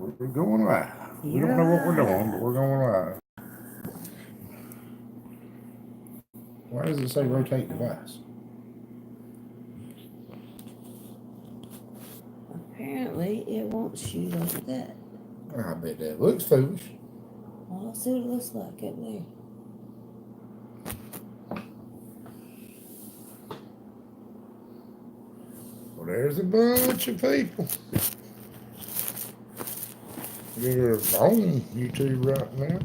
We're going live. We don't know what we're doing, but we're going live. Why does it say rotate device? Apparently, it wants you like that. I bet that looks foolish. Well, let's see what it looks like up there. Well, there's a bunch of people. You're on YouTube right now.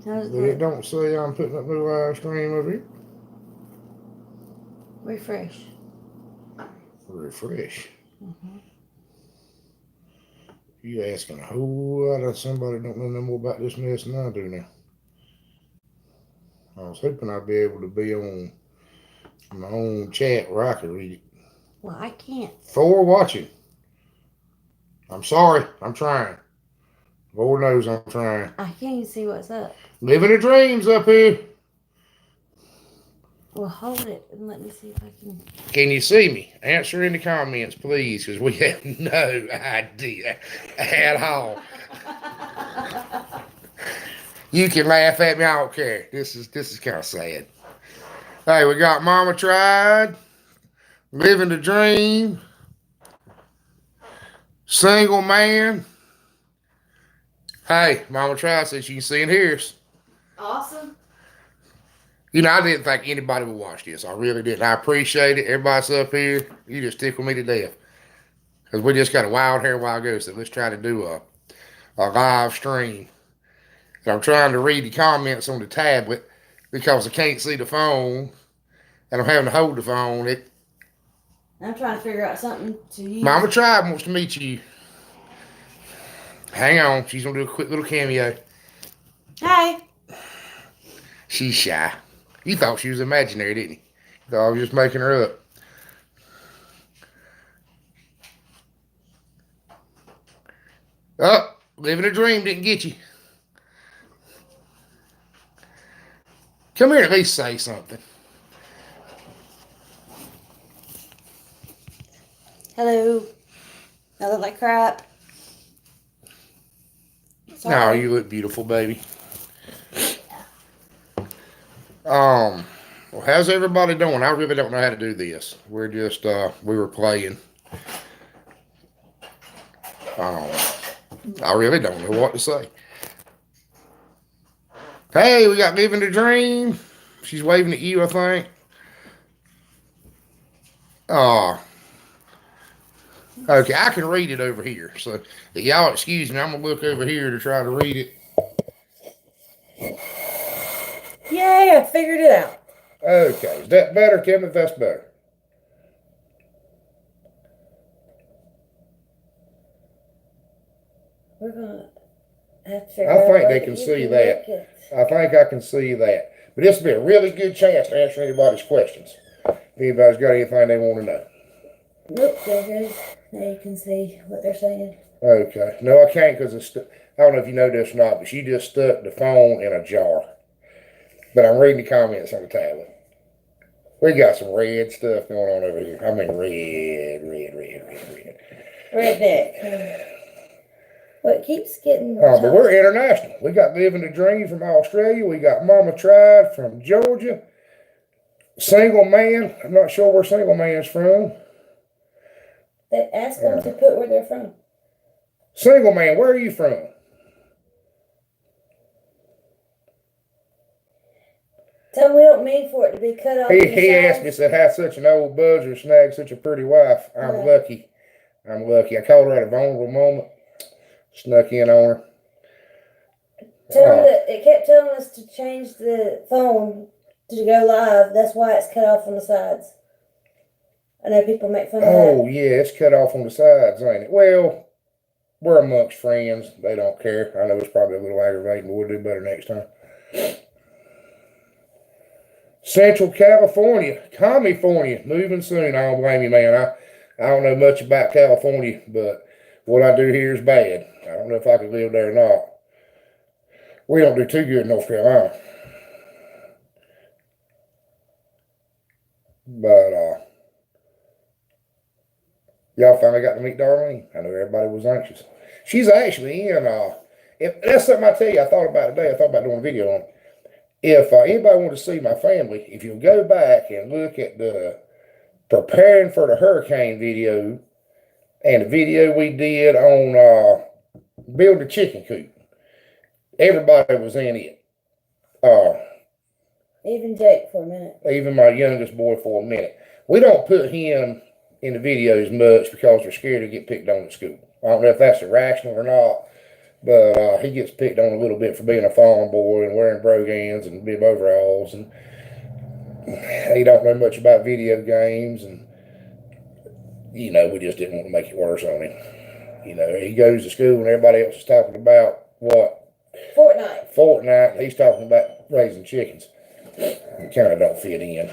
How's it But it look? don't say I'm putting up no live stream over here. Refresh. Refresh. Mm-hmm. You asking a whole lot of somebody don't know no more about this mess than I do now. I was hoping I'd be able to be on my own chat where I could read it. Well, I can't. For watching. I'm sorry. I'm trying. Lord knows I'm trying. I can't even see what's up. Living the dreams up here. Well, hold it and let me see if I can. Can you see me? Answer in the comments, please, because we have no idea at all. You can laugh at me. I don't care. This is kind of sad. Hey, we got Mama Tried, Living the Dream, Single Man. Hey, Mama Tried says you can see and hear us. Awesome. You know, I didn't think anybody would watch this. I really didn't. I appreciate it. Everybody's up here. You just tickle me to death. Because we just got a wild hair, wild goose. So let's try to do a live stream. And I'm trying to read the comments on the tablet because I can't see the phone. And I'm having to hold the phone. I'm trying to figure out something to use. Mama Tribe wants to meet you. Hang on. She's going to do a quick little cameo. Hi. She's shy. You thought she was imaginary, didn't you? You thought I was just making her up. Oh, living a dream didn't get you. Come here, at least say something. Hello. I look like crap. No, you look beautiful, baby. Well, how's everybody doing? I really don't know how to do this. We're just, we were playing. I really don't know what to say. Hey, we got Living the Dream. She's waving at you, I think. Okay, I can read it over here. So, y'all excuse me, I'm going to look over here to try to read it. Yay, I figured it out. Okay, is that better? Tell me if that's better. We're going to have to figure I out. think they can see that. I think I can see that. But this will be a really good chance to answer anybody's questions. If anybody's got anything they want to know. Nope, there it goes. Now you can see what they're saying. Okay. No, I can't because it's. I don't know if you know this or not, but she just stuck the phone in a jar. But I'm reading the comments on the tablet. We got some red stuff going on over here. I mean, red. Redneck. Well, it keeps getting. But we're international. We got Living the Dream from Australia. We got Mama Tried from Georgia. Single Man. I'm not sure where Single Man's from. They ask them to put where they're from. Single Man, where are you from? Tell them we don't mean for it to be cut off. He asked me, said, how such an old buzzer snagged such a pretty wife. I'm lucky. I called her at a vulnerable moment. Snuck in on her. Tell them that it kept telling us to change the phone to go live. That's why it's cut off on the sides. I know people make fun of that. Oh, yeah, it's cut off on the sides, ain't it? Well, we're amongst friends. They don't care. I know it's probably a little aggravating, but we'll do better next time. Central California, California, moving soon. I don't blame you, man. I don't know much about California, but what I do here is bad. I don't know if I could live there or not. We don't do too good in North Carolina. But, y'all finally got to meet Darlene. I know everybody was anxious. She's actually in, if that's something I tell you, I thought about today. I thought about doing a video on it. If anybody wants to see my family, if you'll go back and look at the preparing for the hurricane video and the video we did on building a chicken coop, everybody was in it. Even Jake for a minute. Even my youngest boy for a minute. We don't put him in the videos much because we're scared to get picked on at school. I don't know if that's irrational or not, but he gets picked on a little bit for being a farm boy and wearing brogans and bib overalls, and he don't know much about video games, and we just didn't want to make it worse on him. He goes to school and everybody else is talking about what? Fortnite. And he's talking about raising chickens. It kind of don't fit in.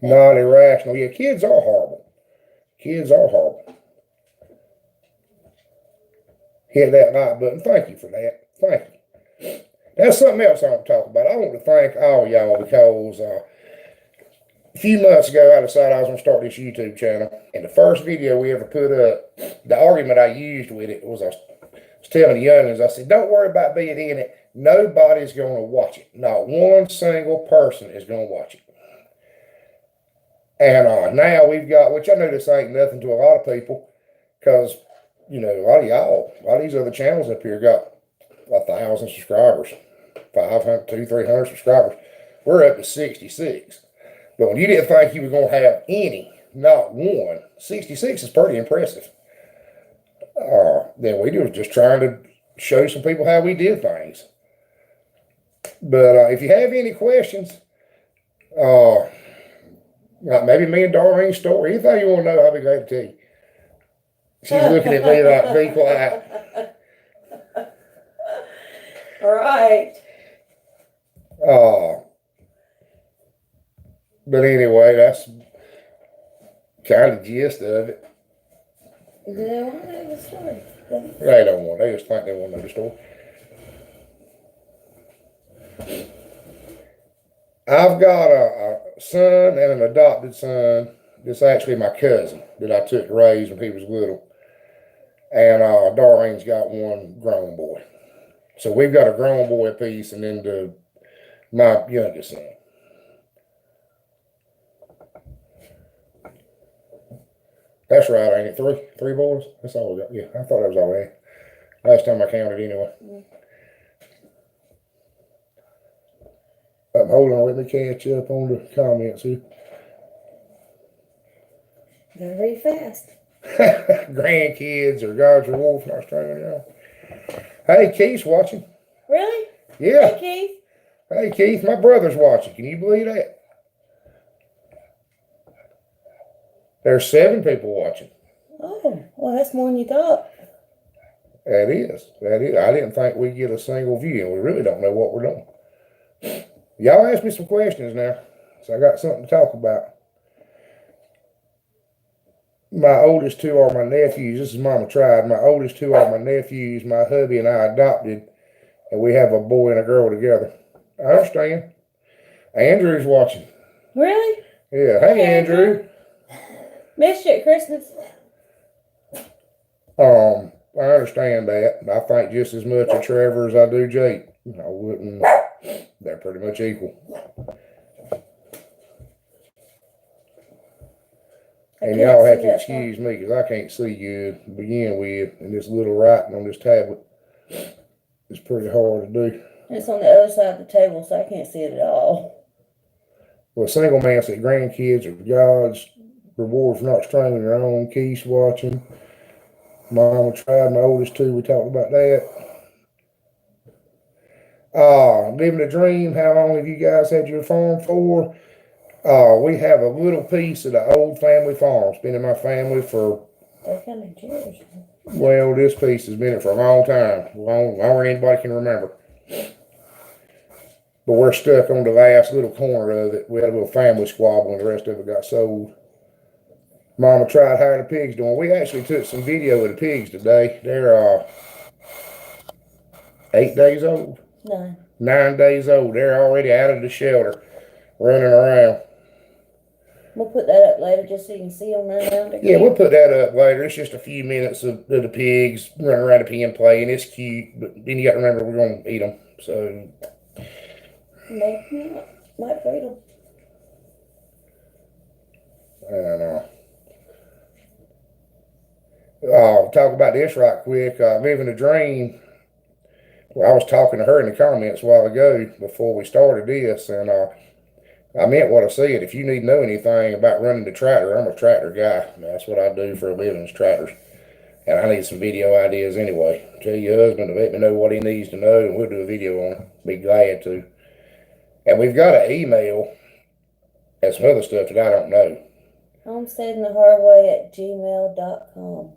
Not irrational. Yeah, kids are horrible. Hit that like button. Thank you for that. Thank you. That's something else I want to talk about. I want to thank all y'all because a few months ago I decided I was going to start this YouTube channel. And the first video we ever put up, the argument I used with it was I was telling the youngins, I said, don't worry about being in it. Nobody's going to watch it. Not one single person is going to watch it. And now we've got, which I know this ain't nothing to a lot of people, because, a lot of these other channels up here got 1,000 subscribers, 500, 200, 300 subscribers. We're up to 66. But when you didn't think you were going to have any, not one, 66 is pretty impressive. Then we were just trying to show some people how we did things. But if you have any questions, maybe me and Darlene's story, anything you want to know, I'll be glad to tell you. She's looking at me like, be quiet. All right. But anyway, that's kind of the gist of it. They don't want to know the story. They don't want. They just think they want to know the story. I've got a son and an adopted son. This is actually my cousin that I took to raise when he was little. And Darlene's got one grown boy. So we've got a grown boy piece and then my youngest son. That's right, ain't it? Three boys? That's all we got. Yeah, I thought that was all right. Last time I counted anyway. Hold on, let me catch up on the comments here. Gotta read fast. Grandkids or God's reward for Australia. Hey, Keith's watching. Really? Yeah. Hey, Keith. Hey, Keith, my brother's watching. Can you believe that? There's 7 people watching. Oh, well, that's more than you thought. That is. I didn't think we'd get a single view, and we really don't know what we're doing. Y'all ask me some questions now, so I got something to talk about. My oldest 2 are my nephews. This is Mama Tried. My oldest 2 are my nephews. My hubby and I adopted, and we have a boy and a girl together. I understand. Andrew's watching. Really? Yeah. Hey, Andrew. Missed you at Christmas. I understand that. I think just as much of Trevor as I do Jake. I wouldn't. They're pretty much equal. And y'all have to excuse me because I can't see you to begin with, and this little writing on this tablet is pretty hard to do. It's on the other side of the table, so I can't see it at all. Well, single man said grandkids are God's reward for not strangling your own. Keith's watching. Mama Tried, my oldest 2, we talked about that. Living the dream, how long have you guys had your farm for? We have a little piece of the old family farm. It's been in my family for, well, this piece has been in it for a long time. Longer than anybody can remember. But we're stuck on the last little corner of it. We had a little family squabble and the rest of it got sold. Mama Tried how the pigs doing. We actually took some video of the pigs today. They're 8 days old. 9. 9 days old. They're already out of the shelter, running around. we'll put that up later just so you can see them run around again. Yeah, we'll put that up later. It's just a few minutes of the pigs running around the pen playing. It's cute, but then you got to remember we're going to eat them. So Maybe not. Might feed them. And I'll talk about this right quick. Living a dream. Well, I was talking to her in the comments a while ago before we started this, and I meant what I said. If you need to know anything about running the tractor, I'm a tractor guy. That's what I do for a living is tractors. And I need some video ideas anyway. Tell your husband to let me know what he needs to know, and we'll do a video on it. Be glad to. And we've got an email and some other stuff that I don't know. homesteadinthehardway@gmail.com.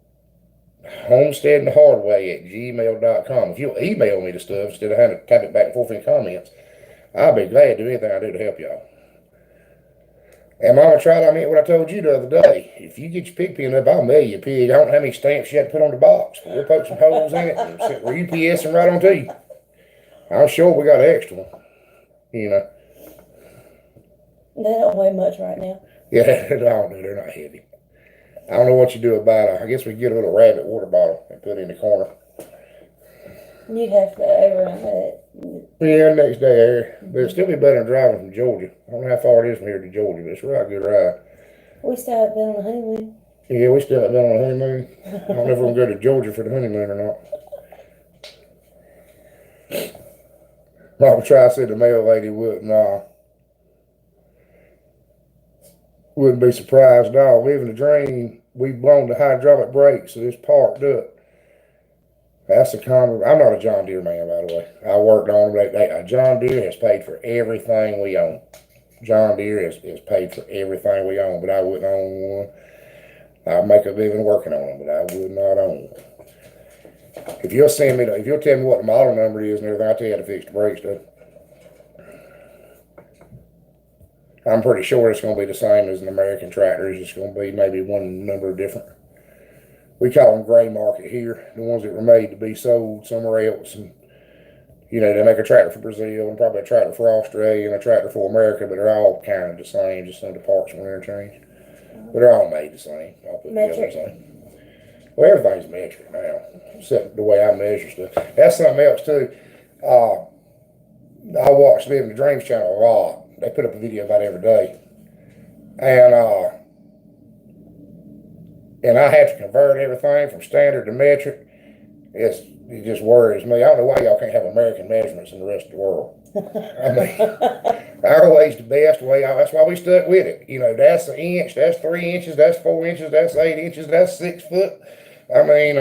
homesteadinthehardway@gmail.com. If you'll email me the stuff instead of having to type it back and forth in comments, I'll be glad to do anything I do to help y'all. And Mama tried, I meant what I told you the other day. If you get your pig pen up, I'll mail you a pig. I don't know how many stamps you had to put on the box, but we'll poke some holes in it and we're UPSing right on to you. I'm sure we got an extra one. You know. They don't weigh much right now. Yeah, I don't know. They're not heavy. I don't know what you do about it. I guess we get a little rabbit water bottle and put it in the corner. You'd have to overrun it. Yeah, next day, but it'd still be better than driving from Georgia. I don't know how far it is from here to Georgia, but it's a right good ride. We still haven't been on a honeymoon. Yeah, we still haven't been on a honeymoon. I don't know if we're going to go to Georgia for the honeymoon or not. Mama tried to say the mail lady wouldn't be surprised at all. Living the dream, we've blown the hydraulic brakes, so it's parked up. That's a common. I'm not a John Deere man, by the way. I worked on them. John Deere has paid for everything we own. John Deere has paid for everything we own, but I wouldn't own one. I'd make a living working on them, but I would not own one. If you'll tell me what the model number is and everything, I'll tell you how to fix the brake stuff. I'm pretty sure it's going to be the same as an American tractor. It's just going to be maybe one number different. We call them gray market here, the ones that were made to be sold somewhere else. And, you know, they make a tractor for Brazil and probably a tractor for Australia and a tractor for America, but they're all kind of the same, just some of the parts will interchange. But they're all made the same. I'll put Metric. The same. Well, everything's metric now, except the way I measure stuff. That's something else, too. I watch Living the Dreams channel a lot. They put up a video about every day. And I have to convert everything from standard to metric. It just worries me. I don't know why y'all can't have American measurements in the rest of the world. I mean, our way's the best way. That's why we stuck with it. You know, that's an inch, that's 3 inches, that's 4 inches, that's 8 inches, that's 6 foot. I mean,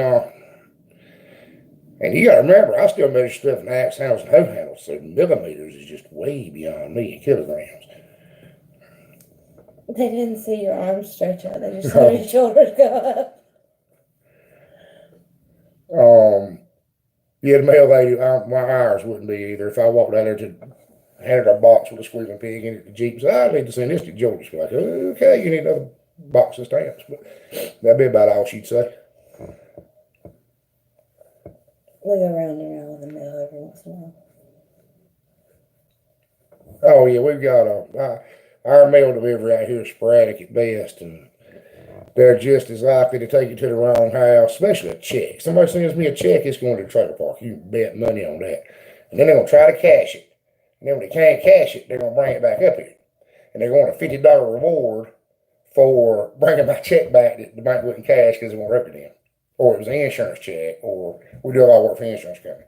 and you got to remember, I still measure stuff in axe handles and hoe handles, so millimeters is just way beyond me in kilograms. They didn't see your arms stretch out. They just saw your shoulders go up. Yeah, the mail lady, my hours wouldn't be either. If I walked down there to handed her a box with a squealing pig in it, the Jeep said, I need to send this to Georgia. She'd be like, okay, you need another box of stamps. But that'd be about all she'd say. We go round and round with the mail every once in a while. Oh, yeah, we've got our mail delivery out here is sporadic at best, and they're just as likely to take it to the wrong house, especially a check. Somebody sends me a check, it's going to the trailer park. You can bet money on that. And then they're going to try to cash it. And then when they can't cash it, they're going to bring it back up here. And they're going to $50 reward for bringing my check back that the bank wouldn't cash because it won't rip it in. Or it was an insurance check, or we do a lot of work for the insurance company.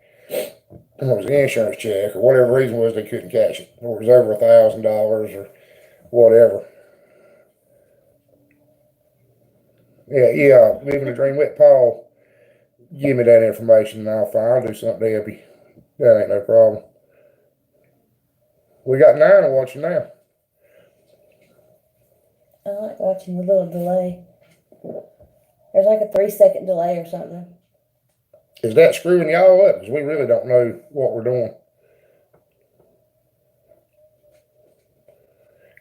Or it was an insurance check, or whatever reason was they couldn't cash it. Or it was over $1,000 or whatever. Yeah, Living the Dream with Paul. Give me that information and I'll do something to help you. That ain't no problem. We got 9 watching now. I like watching the little delay. There's like a 3-second delay or something. Is that screwing y'all up? Because we really don't know what we're doing.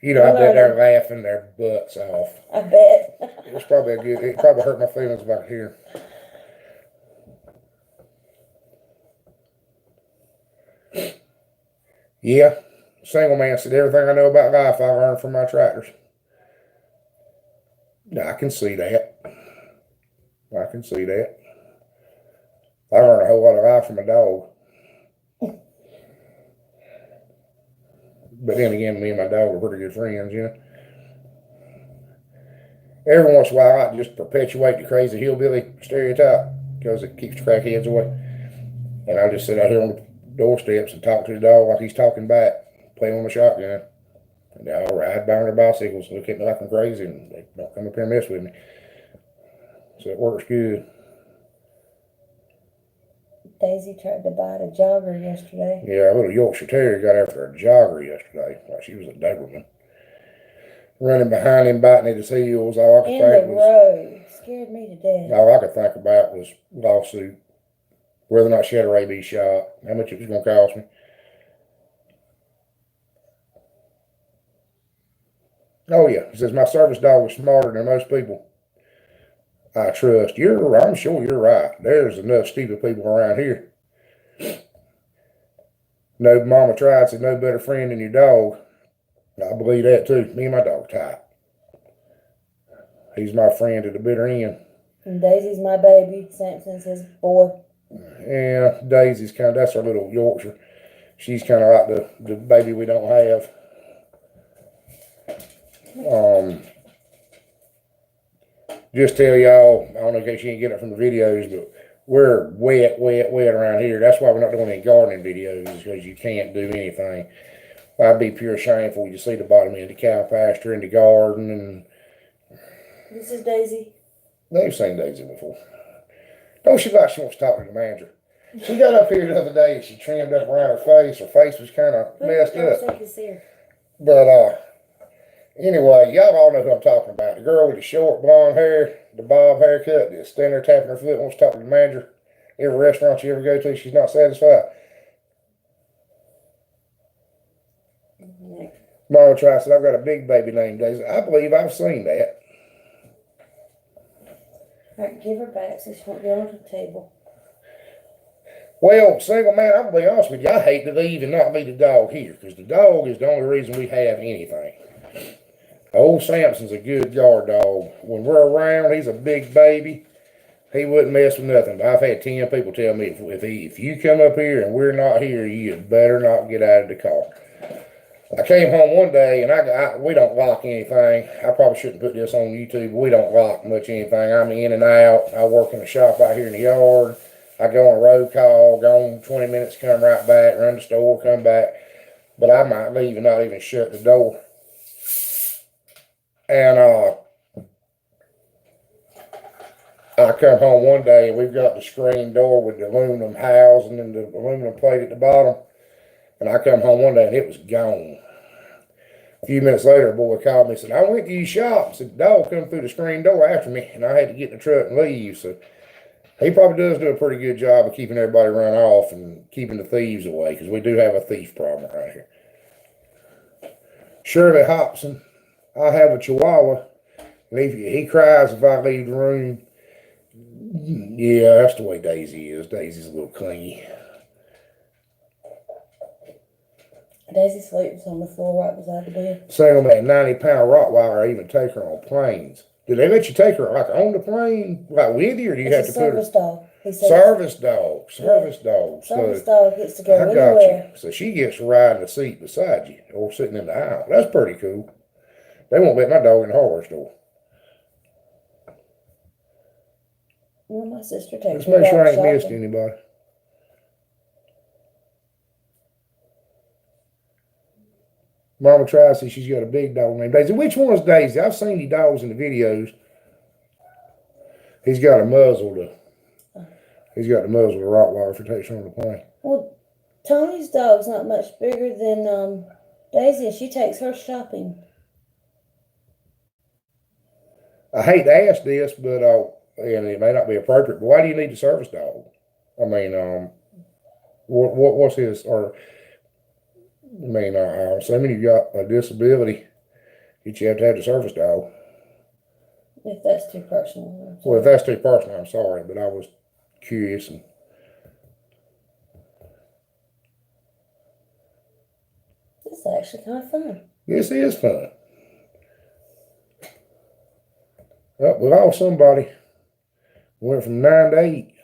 You know, I bet they're laughing their butts off. I bet. It probably hurt my feelings about here. Yeah, single man said everything I know about life I learned from my tractors. Yeah, I can see that. I can see that. I learned a whole lot of life from a dog. But then again, me and my dog are pretty good friends, you know. Every once in a while, I just perpetuate the crazy hillbilly stereotype because it keeps the crackheads away. And I just sit out here on the doorsteps and talk to the dog like he's talking back, play on the shotgun. And they all ride by on their bicycles, look at me like I'm crazy, and they don't come up here and mess with me. So it works good. Daisy tried to bite a jogger yesterday. Yeah, a little Yorkshire Terrier got after a jogger yesterday. Like she was a Doberman. Running behind him, biting at his heels. All I could In think the was, road. Scared me to death. all I could think about was lawsuit, whether or not she had a rabies shot, how much it was going to cost me. Oh yeah, he says my service dog was smarter than most people I trust. I'm sure you're right. There's enough stupid people around here. No, mama tried, said no better friend than your dog. I believe that too. Me and my dog tight. He's my friend to the bitter end. And Daisy's my baby. Samson's his boy. Yeah, Daisy's that's our little Yorkshire. She's kind of like the baby we don't have. Just tell y'all, I don't know if you can get it from the videos, but we're wet around here. That's why we're not doing any gardening videos, because you can't do anything. I'd be pure shameful to see the bottom end of the cow pasture and the garden. And this is Daisy. they've seen Daisy before. Don't she like she wants to talk to the manager? She got up here the other day and she trimmed up around her face. Her face was kind of messed up. But anyway, y'all all know who I'm talking about. The girl with the short blonde hair, the bob haircut, that's standing there tapping her foot, wants to talk to the manager. Every restaurant you ever go to, she's not satisfied. Mama tries, said, I've got a big baby named Daisy. I believe I've seen that. All right, give her back so she won't get on the table. Well, single man, I'm going to be honest with you. I hate to leave and not leave the dog here, because the dog is the only reason we have anything. Old Samson's a good guard dog. When we're around, he's a big baby. He wouldn't mess with nothing. But I've had 10 people tell me, if you come up here and we're not here, you better not get out of the car. I came home one day, and we don't lock anything. I probably shouldn't put this on YouTube, but we don't lock much anything. I'm in and out. I work in the shop out here in the yard. I go on a road call, go on 20 minutes, come right back, run the store, come back. But I might leave and not even shut the door. And I come home one day, and we've got the screen door with the aluminum housing and the aluminum plate at the bottom. And I come home one day, and it was gone. A few minutes later, a boy called me and said, I went to your shop. I said, the dog come through the screen door after me, and I had to get in the truck and leave. So he probably does do a pretty good job of keeping everybody run off and keeping the thieves away, because we do have a thief problem right here. Shirley Hobson, I have a Chihuahua, and he cries if I leave the room. Yeah, that's the way Daisy is. Daisy's a little clingy. Daisy sleeps on the floor right beside the bed. Single man, 90-pound Rottweiler, even take her on planes. Do they let you take her like on the plane, like with you, or do you have to put her? Dog. Service dog. Service dog. Service dog gets to go I got anywhere. you. So she gets to ride in the seat beside you, or sitting in the aisle. That's pretty cool. They won't let my dog in the hardware store. Well, my sister takes Let's me make sure I out ain't missed shopping. anybody. Mama tries to see she's got a big dog named Daisy. Which one's Daisy? I've seen the dogs in the videos. He's got the muzzle to Rottweiler if it takes her on the plane. Well, Tony's dog's not much bigger than Daisy, and she takes her shopping. I hate to ask this, but and it may not be appropriate, but why do you need a service dog? I mean, what's his, or I mean, assuming you've got a disability, you have to have the service dog. If that's too personal. Well, if that's too personal, I'm sorry, but I was curious. And this is actually kind of fun. this is fun. Oh, we lost somebody. Went from 9 to 8.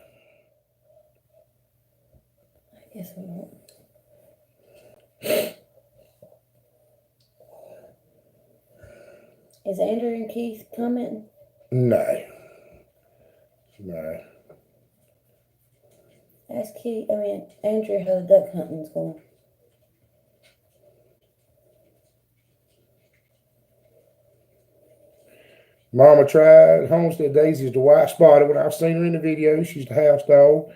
I guess we won't. Is Andrew and Keith coming? No. No. Ask Andrew how the duck hunting's going. Mama tried. Homestead Daisy's the white spotted when I've seen her in the video. She's the house dog.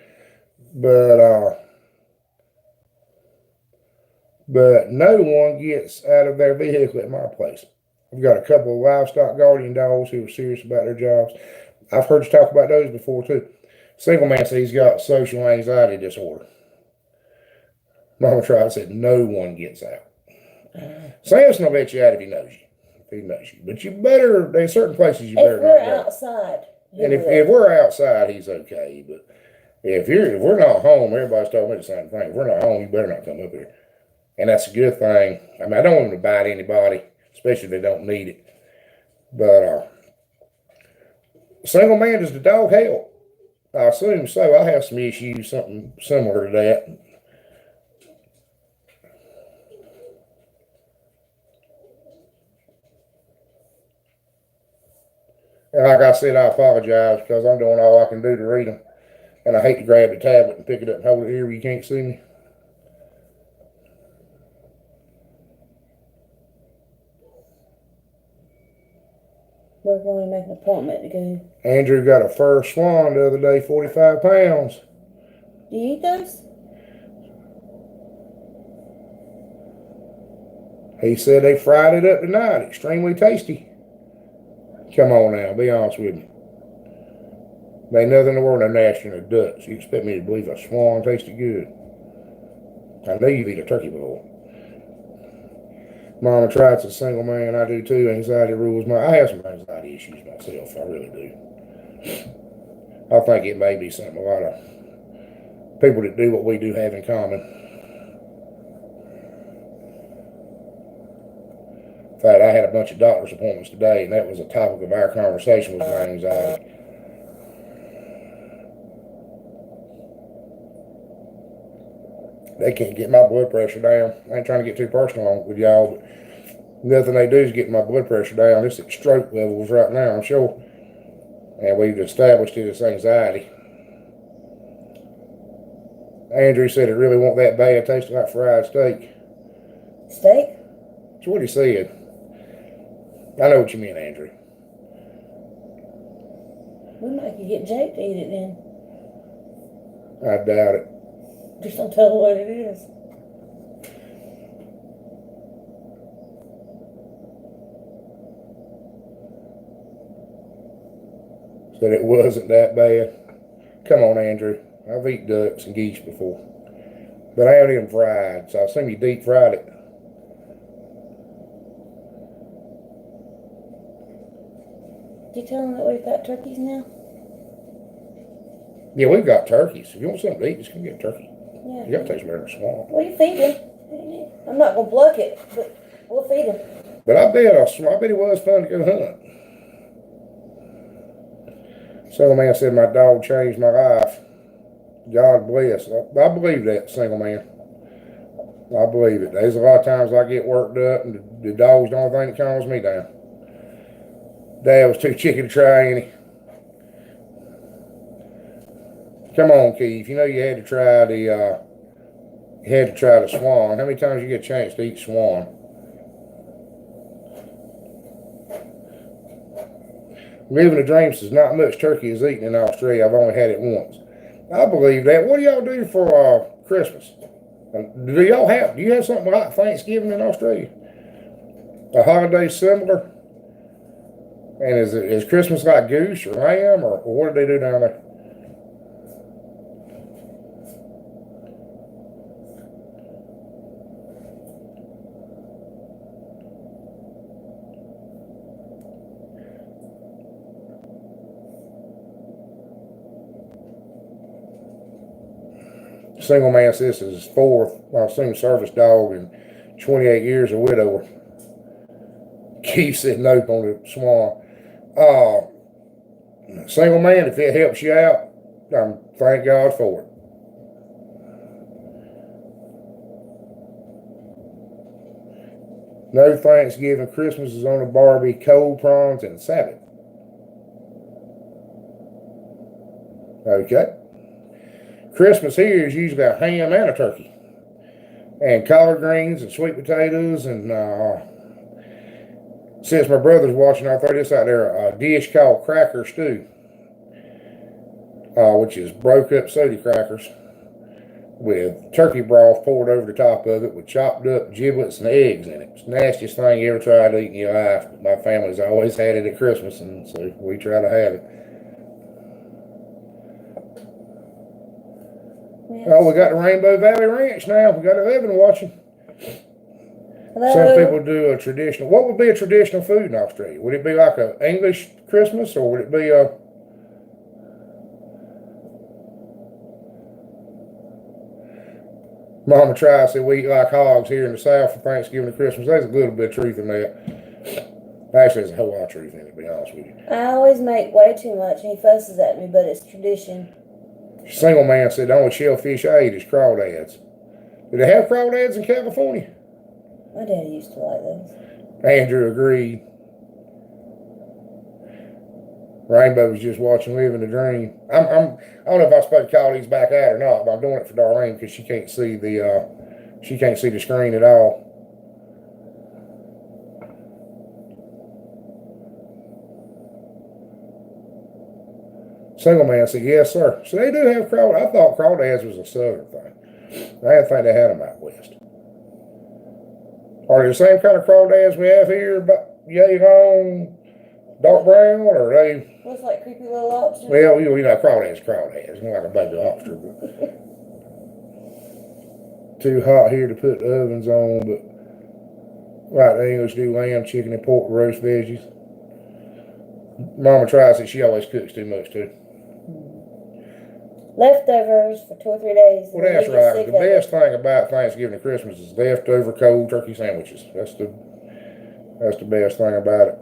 But no one gets out of their vehicle at my place. I've got a couple of livestock guardian dogs who are serious about their jobs. I've heard you talk about those before too. Single man said he's got social anxiety disorder. Mama tried said no one gets out. Samson will let you out if he knows you. If he knows you. But you better, there's certain places you better If we're not go. outside. And if we're outside, he's okay. But if we're not home, everybody's told me the same thing. If we're not home, you better not come up here. And that's a good thing. I mean, I don't want them to bite anybody, especially if they don't need it. But single man, does the dog help? I assume so. I have some issues, something similar to that. And like I said, I apologize because I'm doing all I can do to read them. And I hate to grab the tablet and pick it up and hold it here where you can't see me. We're going to make an appointment to go. Andrew got a fur swan the other day, 45 pounds. Do you eat those? He said they fried it up tonight. Extremely tasty. Come on now, be honest with me. There ain't nothing in the world no nastier than ducks. You expect me to believe a swan tasted good? I know you've eaten a turkey before. Mama tried to single man. I do too. Anxiety rules my. I have some anxiety issues myself. I really do. I think it may be something a lot of people that do what we do have in common. In fact, I had a bunch of doctor's appointments today, and that was a topic of our conversation was my anxiety. They can't get my blood pressure down. I ain't trying to get too personal with y'all, but nothing they do is get my blood pressure down. It's at stroke levels right now, I'm sure. And we've established it as anxiety. Andrew said it really wasn't that bad. It tasted like fried steak. Steak? That's what he said. I know what you mean, Andrew. We might could get Jake to eat it then. I doubt it. Just don't tell him what it is. Said it wasn't that bad. Come on, Andrew. I've eaten ducks and geese before. But I haven't eaten them fried, so I assume you deep fried it. Did you tell him that we've got turkeys now? Yeah, we've got turkeys. If you want something to eat, just come get a turkey. Yeah. You gotta taste better than a swan. Well, you feed him. I'm not gonna pluck it, but we'll feed him. But I bet it was fun to go hunt. Single man said my dog changed my life. God bless. I believe that, single man. I believe it. There's a lot of times I get worked up, and the dog's the only thing that calms me down. Dad was too chicken to try any. Come on, Keith. You know you had to try the swan. How many times you get a chance to eat swan? Living the dream says not much turkey is eaten in Australia. I've only had it once. I believe that. What do y'all do for Christmas? Do you have something like Thanksgiving in Australia? A holiday similar? And is Christmas like goose or lamb or what do they do down there? Single man says this is his fourth, I assume, service dog in 28 years, a widower. Keith said nope on the swan. Single man, if it helps you out, thank God for it. No Thanksgiving, Christmas is on a Barbie, cold prawns, and salad. Okay. Christmas here is usually a ham and a turkey, and collard greens and sweet potatoes, and since my brother's watching, I'll throw this out there: a dish called cracker stew, which is broke up soda crackers with turkey broth poured over the top of it with chopped up giblets and eggs in it. It's the nastiest thing you ever tried to eat in your life, but my family's always had it at Christmas, and so we try to have it. Yes. Oh, we got the Rainbow Valley Ranch now. We got 11 watching. Hello. Some people do a traditional. What would be a traditional food in Australia? Would it be like an English Christmas, or would it be a... Mama tries to say we eat like hogs here in the South for Thanksgiving and Christmas. There's a little bit of truth in that. Actually, there's a whole lot of truth in it, to be honest with you. I always make way too much, and he fusses at me, but it's tradition. Single man said the only shellfish I eat is crawdads. Do they have crawdads in California? My daddy used to like those. Andrew agreed. Rainbow was just watching Living the Dream. I don't know if I'm supposed to call these back out or not, but I'm doing it for Darlene because she can't see the screen at all. Single man said, yes, sir. So they do have crawdads. I thought crawdads was a southern thing. I didn't think they had them out west. Are they the same kind of crawdads we have here, about yellow long, dark brown, or are they... Looks like creepy little lobsters. Well, you know, crawdads. Not like a baby lobster, but too hot here to put the ovens on, but like the English do lamb, chicken, and pork roast veggies. Mama tries it. She always cooks too much, too. Leftovers for 2 or 3 days. Well, that's right. The best thing about Thanksgiving and Christmas is leftover cold turkey sandwiches. That's the best thing about it.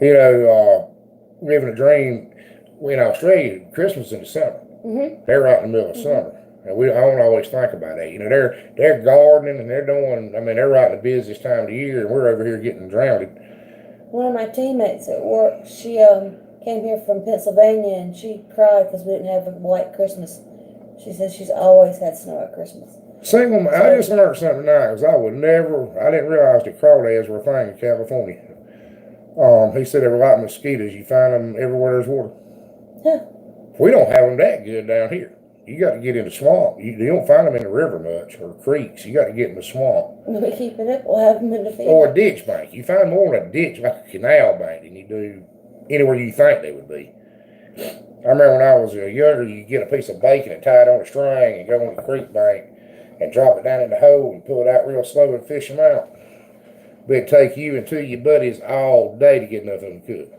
You know, Living a Dream, in Australia, Christmas is in the summer. Mm-hmm. They're right in the middle of summer. And I don't always think about that. You know, they're gardening and they're doing, they're right in the busiest time of the year, and we're over here getting drowned. One of my teammates at work, she came here from Pennsylvania, and she cried because we didn't have a white Christmas. She says she's always had snow at Christmas. I just learned something now, because I didn't realize that crawdads were a thing in California. He said they were like mosquitoes. You find them everywhere there's water. Huh. We don't have them that good down here. You got to get in the swamp. You don't find them in the river much, or creeks. You got to get in the swamp. If we keep it up, we'll have them in the field. Or a ditch bank. You find more in a ditch, like a canal bank, than you do anywhere you think they would be. I remember when I was younger, you get a piece of bacon and tie it on a string and go on the creek bank and drop it down in the hole and pull it out real slow and fish them out. But it'd take you and 2 of your buddies all day to get enough of them cooked.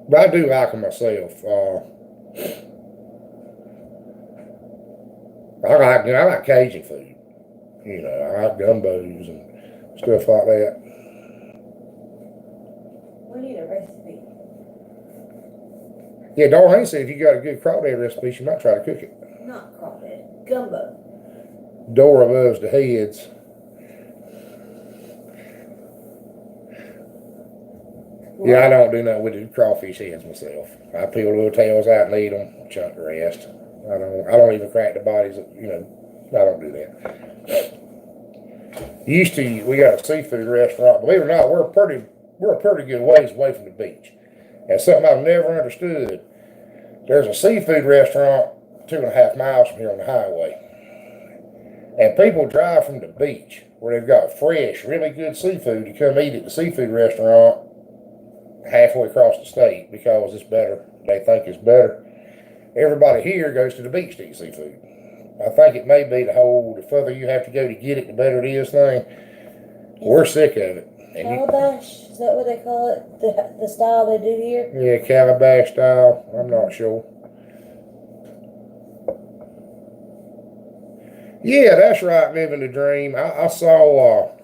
But I do like them myself. I like Cajun food. You know, I like gumbos and stuff like that. We need a recipe. Yeah, Darlene said if you got a good crawdad recipe, she might try to cook it. Not crawdad, gumbo. Dora loves the heads. What? Yeah, I don't do nothing with the crawfish heads myself. I peel the little tails out and eat them, chunk the rest. I don't even crack the bodies. You know, I don't do that. We got a seafood restaurant. Believe it or not, we're a pretty good ways away from the beach. And something I've never understood. There's a seafood restaurant 2.5 miles from here on the highway. And people drive from the beach where they've got fresh, really good seafood to come eat at the seafood restaurant halfway across the state because it's better. They think it's better. Everybody here goes to the beach to eat seafood. I think it may be the further you have to go to get it, the better it is thing. We're sick of it. Calabash, is that what they call it? The style they do here? Yeah, calabash style. I'm not sure. Yeah, that's right. Living the dream. I saw.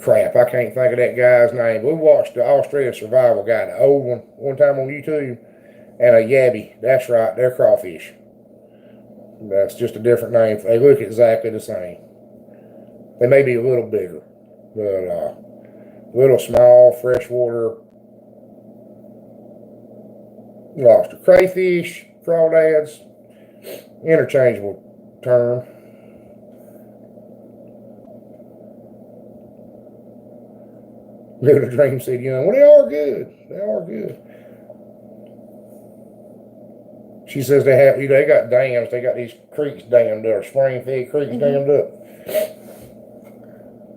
Crap, I can't think of that guy's name. We watched the Australia Survival Guy, the old one time on YouTube, and a yabby. That's right, they're crawfish. That's just a different name. They look exactly the same. They may be a little bigger, but little small freshwater lobster. Crayfish, crawdads, interchangeable term. Living a dream said, well, they are good. They are good. She says they got dams. They got these creeks dammed up, spring-fed creeks dammed up.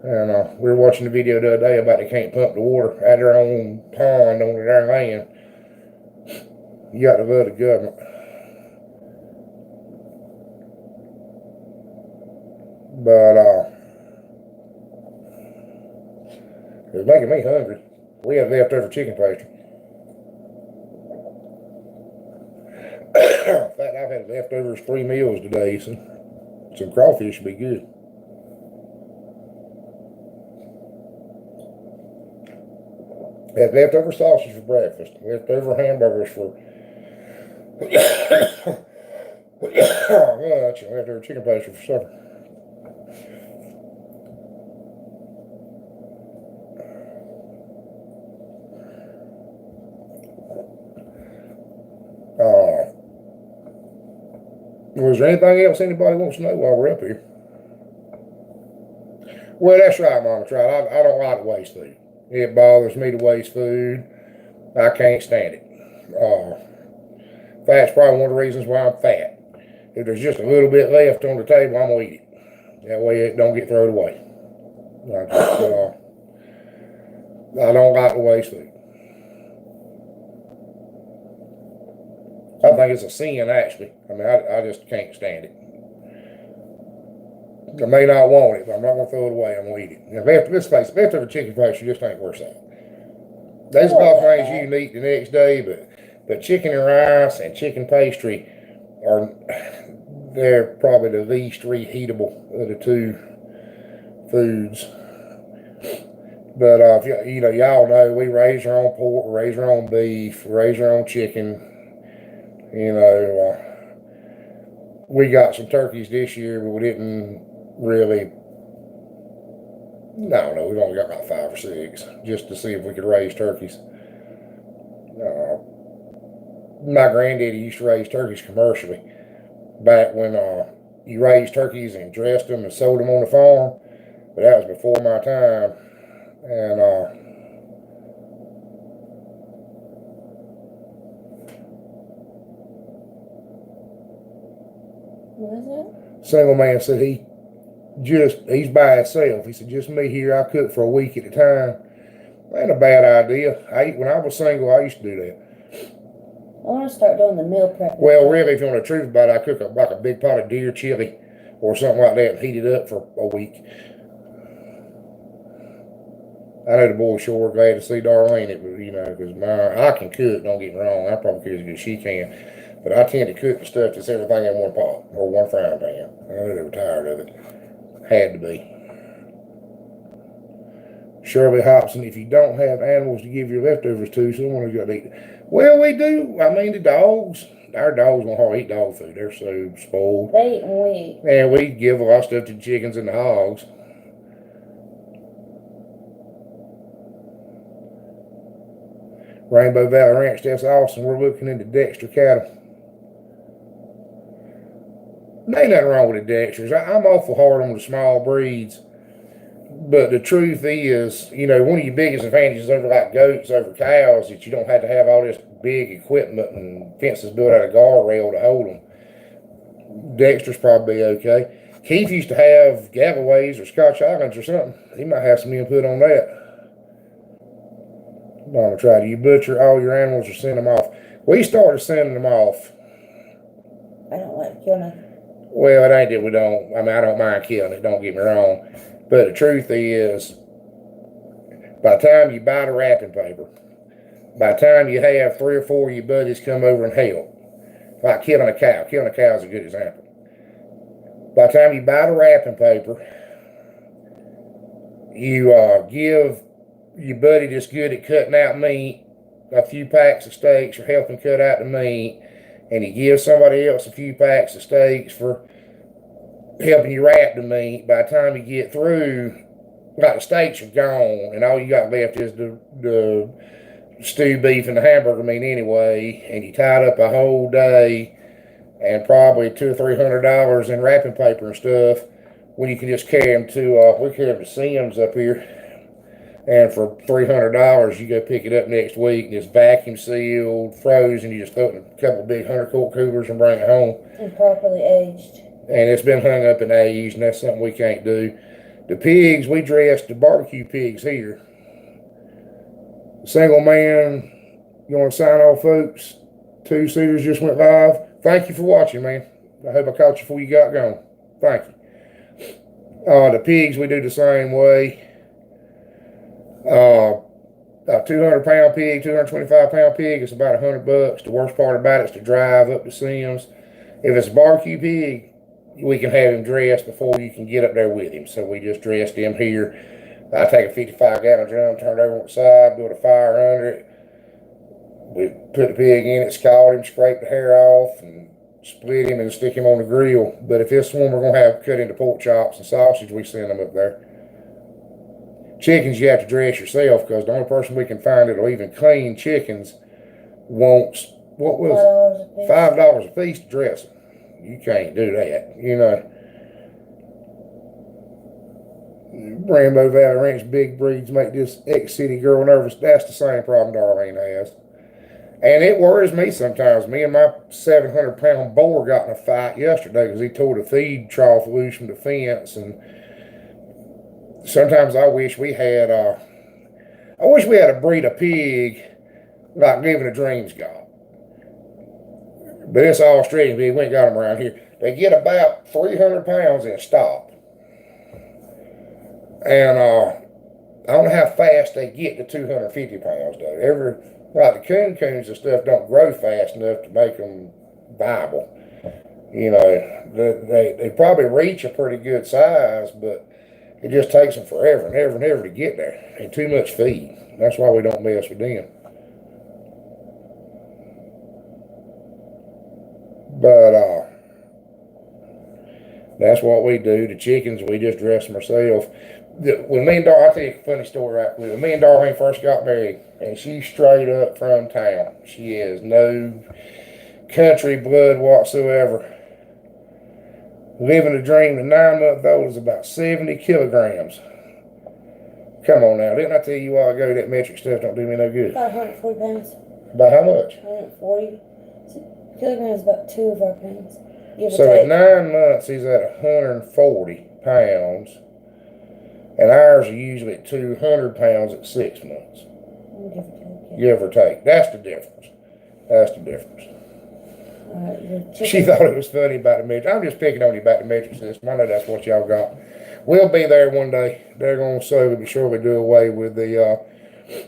And we were watching the video the other day about they can't pump the water out of their own pond on their land. You got to love the government. But it's making me hungry. We have leftover chicken pastry. In fact, I've had leftovers 3 meals today, so some crawfish would be good. Had leftover sausage for breakfast, leftover hamburgers for lunch, and leftover chicken pastry for supper. Was there anything else anybody wants to know while we're up here? Well, that's right, Mama Trout. I don't like to waste food. It bothers me to waste food. I can't stand it. That's probably one of the reasons why I'm fat. If there's just a little bit left on the table, I'm going to eat it. That way it don't get thrown away. I don't like to waste food. I think it's a sin, actually. I mean, I just can't stand it. I may not want it, but I'm not going to throw it away. I'm going to eat it. Now, let's face it, leftover chicken pastry just ain't worth that. There's a lot of things you can eat the next day, but chicken and rice and chicken pastry they're probably the least reheatable of the two foods. But y'all know we raise our own pork, raise our own beef, raise our own chicken. We got some turkeys this year, but we didn't really. No, we've only got about 5 or 6 just to see if we could raise turkeys. My granddaddy used to raise turkeys commercially back when you raised turkeys and dressed them and sold them on the farm, but that was before my time. And what is it? Single man said he's by himself. He said, just me here. I cook for a week at a time. Ain't a bad idea. When I was single, I used to do that. I want to start doing the meal prep. Well, really, if you want the truth about it, I cook like a big pot of deer chili or something like that and heat it up for a week. I know the boys sure were glad to see Darlene. It was, because I can cook, don't get me wrong. I probably cook as good as she can. But I tend to cook the stuff that's everything in one pot or one frying pan. I know they were tired of it. Had to be. Shirley Hobson, if you don't have animals to give your leftovers to, someone's got to eat it. Well, we do. I mean, the dogs. Our dogs don't hardly eat dog food. They're so spoiled. They eat and we eat. And we give a lot of stuff to the chickens and the hogs. Rainbow Valley Ranch, that's awesome. We're looking into Dexter cattle. There ain't nothing wrong with the Dexters. I'm awful hard on the small breeds. But the truth is, one of your biggest advantages over like goats, over cows, that you don't have to have all this big equipment and fences built out of guardrail to hold them. Dexter's probably okay. Keith used to have Galloways or Scotch Islands or something. He might have some input on that. Mama tried to. You butcher all your animals or send them off. We started sending them off. I don't like killing. Well, it ain't that we don't. I mean, I don't mind killing it. Don't get me wrong. But the truth is, by the time you buy the wrapping paper, by the time you have 3 or 4 of your buddies come over and help, like killing a cow is a good example. By the time you buy the wrapping paper, you give your buddy that's good at cutting out meat a few packs of steaks or helping cut out the meat, and you give somebody else a few packs of steaks for helping you wrap the meat. By the time you get through, like the steaks are gone, and all you got left is the stew beef and the hamburger meat anyway, and you tied up a whole day and probably $200 or $300 in wrapping paper and stuff, when you can just carry them to we carry them to Sims up here, and for $300 you go pick it up next week, and it's vacuum sealed, frozen. You just throw it in a couple of big 100-quart coolers and bring it home. And properly aged. And it's been hung up and aged, and that's something we can't do. The pigs, we dressed the barbecue pigs here. Single man, you want to sign off, folks? 2-seaters just went live. Thank you for watching, man. I hope I caught you before you got going. Thank you. The pigs, we do the same way. A 200-pound pig, 225-pound pig, it's about $100. The worst part about it is to drive up to Sims. If it's a barbecue pig, we can have him dressed before you can get up there with him. So we just dressed him here. I take a 55-gallon drum, turn it over on the side, build a fire under it. We put the pig in it, scald him, scrape the hair off, and split him and stick him on the grill. But if this one we're going to have cut into pork chops and sausage, we send them up there. Chickens you have to dress yourself, because the only person we can find that'll even clean chickens wants, what was it? $5 a piece to dress them. You can't do that, you know. Rainbow Valley Ranch big breeds make this ex-city girl nervous. That's the same problem Darlene has. And it worries me sometimes. Me and my 700-pound boar got in a fight yesterday because he tore the feed trough loose from the fence. And sometimes I wish we had a breed of pig like Living the Dreams got. But it's all Australian pig. We ain't got them around here. They get about 300 pounds and stop. And I don't know how fast they get to 250 pounds, though. Like the coons and stuff don't grow fast enough to make them viable. You know, they probably reach a pretty good size, but it just takes them forever and ever and ever to get there. And too much feed. That's why we don't mess with them. But that's what we do. The chickens, we just dress them ourselves. When me and I'll tell you a funny story right quick. When me and Darlene first got married, and she's straight up from town. She has no country blood whatsoever. Living the dream, the 9-month-old is about 70 kilograms. Come on now, didn't I tell you a while ago that metric stuff don't do me no good? About 140 pounds. About how much? 140 kilograms, about 2 of our pounds. So at 9 months, he's at 140 pounds. And ours are usually at 200 pounds at 6 months. Give or take. That's the difference. That's the difference. She thought it was funny about the metric. I'm just picking on you about the metric system. I know that's what y'all got. We'll be there one day. They're going to slowly but surely do away with the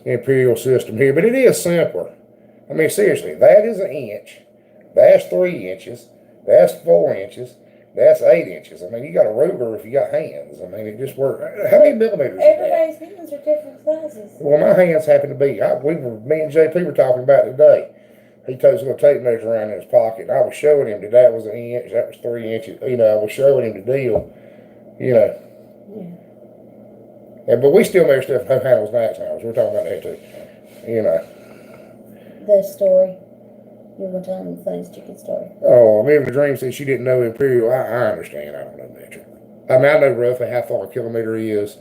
imperial system here. But it is simpler. I mean, seriously, that is an inch. That's 3 inches. That's 4 inches. That's 8 inches. I mean, you got a ruler if you got hands. I mean, it just works. How many millimeters is that? Everybody's hands are different sizes. Well, my hands happen to be. Me and JP were talking about it today. He took his little tape measure around in his pocket. And I was showing him that was an inch. That was 3 inches. You know, I was showing him the deal. You know. Yeah. But we still measure stuff in handles and axe handles. We're talking about that too. You know. The story. You were telling the funniest chicken story. Oh, Living the Dream said she didn't know imperial. I understand. I don't know metric. I mean, I know roughly how far a kilometer is.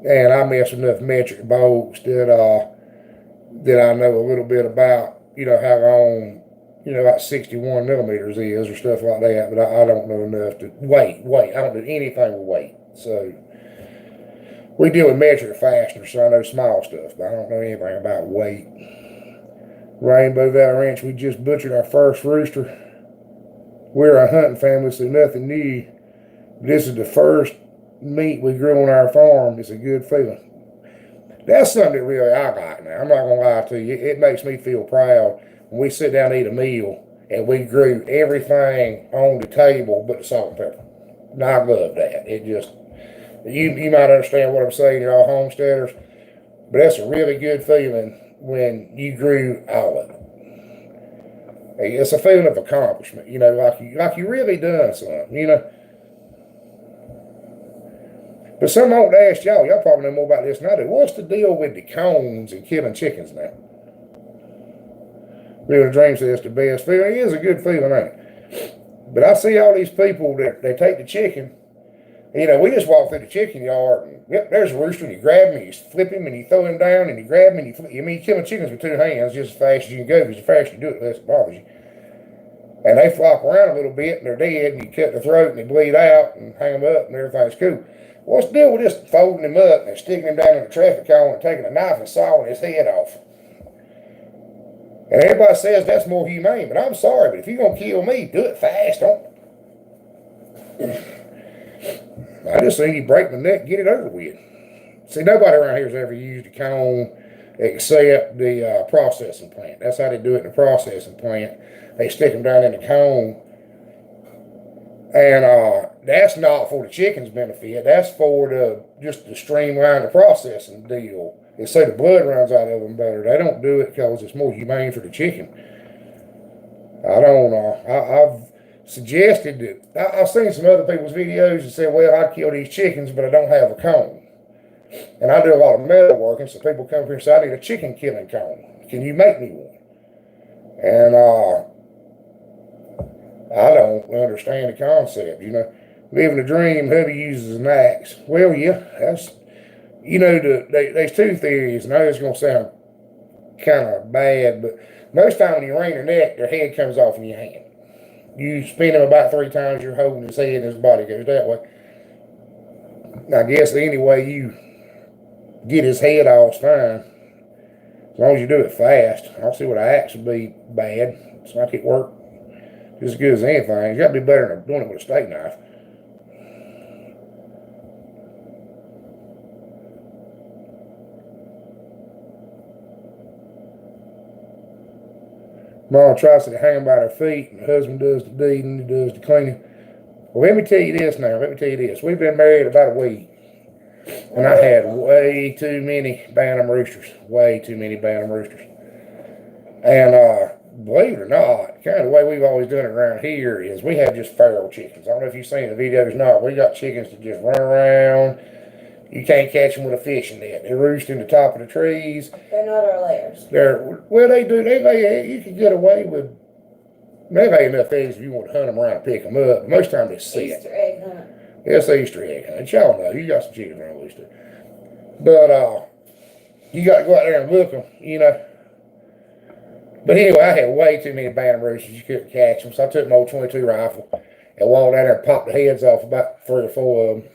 And I mess with enough metric bolts that I know a little bit about, you know, how long, you know, about 61 millimeters is or stuff like that. But I don't know enough to weight. I don't do anything with weight. So we deal with metric fasteners, so I know small stuff, but I don't know anything about weight. Rainbow Valley Ranch, we just butchered our first rooster. We're a hunting family, so nothing new. This is the first meat we grew on our farm. It's a good feeling. That's something that really I like now. I'm not going to lie to you. It makes me feel proud when we sit down and eat a meal and we grew everything on the table but the salt and pepper. And I love that. It just, you might understand what I'm saying, y'all homesteaders, but that's a really good feeling when you grew all of it. It's a feeling of accomplishment, like you really done something. But some won't ask y'all. Y'all probably know more about this than I do. What's the deal with the cones and killing chickens now? Living a Dream says it's the best feeling. It is a good feeling, ain't it? But I see all these people that they take the chicken. We just walk through the chicken yard and yep, there's a rooster and you grab him and you flip him and you throw him down and you grab him and you flip. You're killing chickens with two hands just as fast as you can go because the faster you do it, the less it bothers you. And they flop around a little bit and they're dead and you cut their throat and they bleed out and hang them up and everything's cool. What's the deal with just folding him up and sticking him down in the traffic cone and taking a knife and sawing his head off? And everybody says that's more humane, but I'm sorry, but if you're going to kill me, do it fast. Don't. I just seen you break my neck and get it over with. See, nobody around here has ever used a cone except the processing plant. That's how they do it in the processing plant. They stick them down in the cone. And that's not for the chicken's benefit. That's for just to streamline the processing deal. They say the blood runs out of them better. They don't do it because it's more humane for the chicken. I don't know. I've suggested that. I've seen some other people's videos that say, well, I'd kill these chickens, but I don't have a cone. And I do a lot of metal working, so people come here and say, I need a chicken killing cone. Can you make me one? And I don't understand the concept, Living a dream, hubby uses an axe. Well, yeah, that's, there's two theories, and I know it's going to sound kind of bad, but most time when you wring their neck, their head comes off in your hand. You spin him about 3 times, you're holding his head and his body goes that way. I guess any way you get his head off is fine. As long as you do it fast. I don't see what an axe would be bad. It's like it work just as good as anything. You got to be better than doing it with a steak knife. Mom tries to hang them by their feet, and the husband does the deed and he does the cleaning. Well, let me tell you this now. We've been married about a week, and I had way too many Bantam roosters. And believe it or not, kind of the way we've always done it around here is we have just feral chickens. I don't know if you've seen the videos or not. We got chickens that just run around. You can't catch them with a fishing net. They roost in the top of the trees. They're not our layers. They do. They lay. You can get away with. They lay enough eggs if you want to hunt them around and pick them up. But most time they sit. Easter egg hunt. It's Easter egg hunt. Y'all know. You got some chickens around Easter. But you got to go out there and look them. But anyway, I had way too many Bantam roosters. You couldn't catch them, so I took my old .22 rifle and walked down there and popped the heads off about 3 or 4 of them.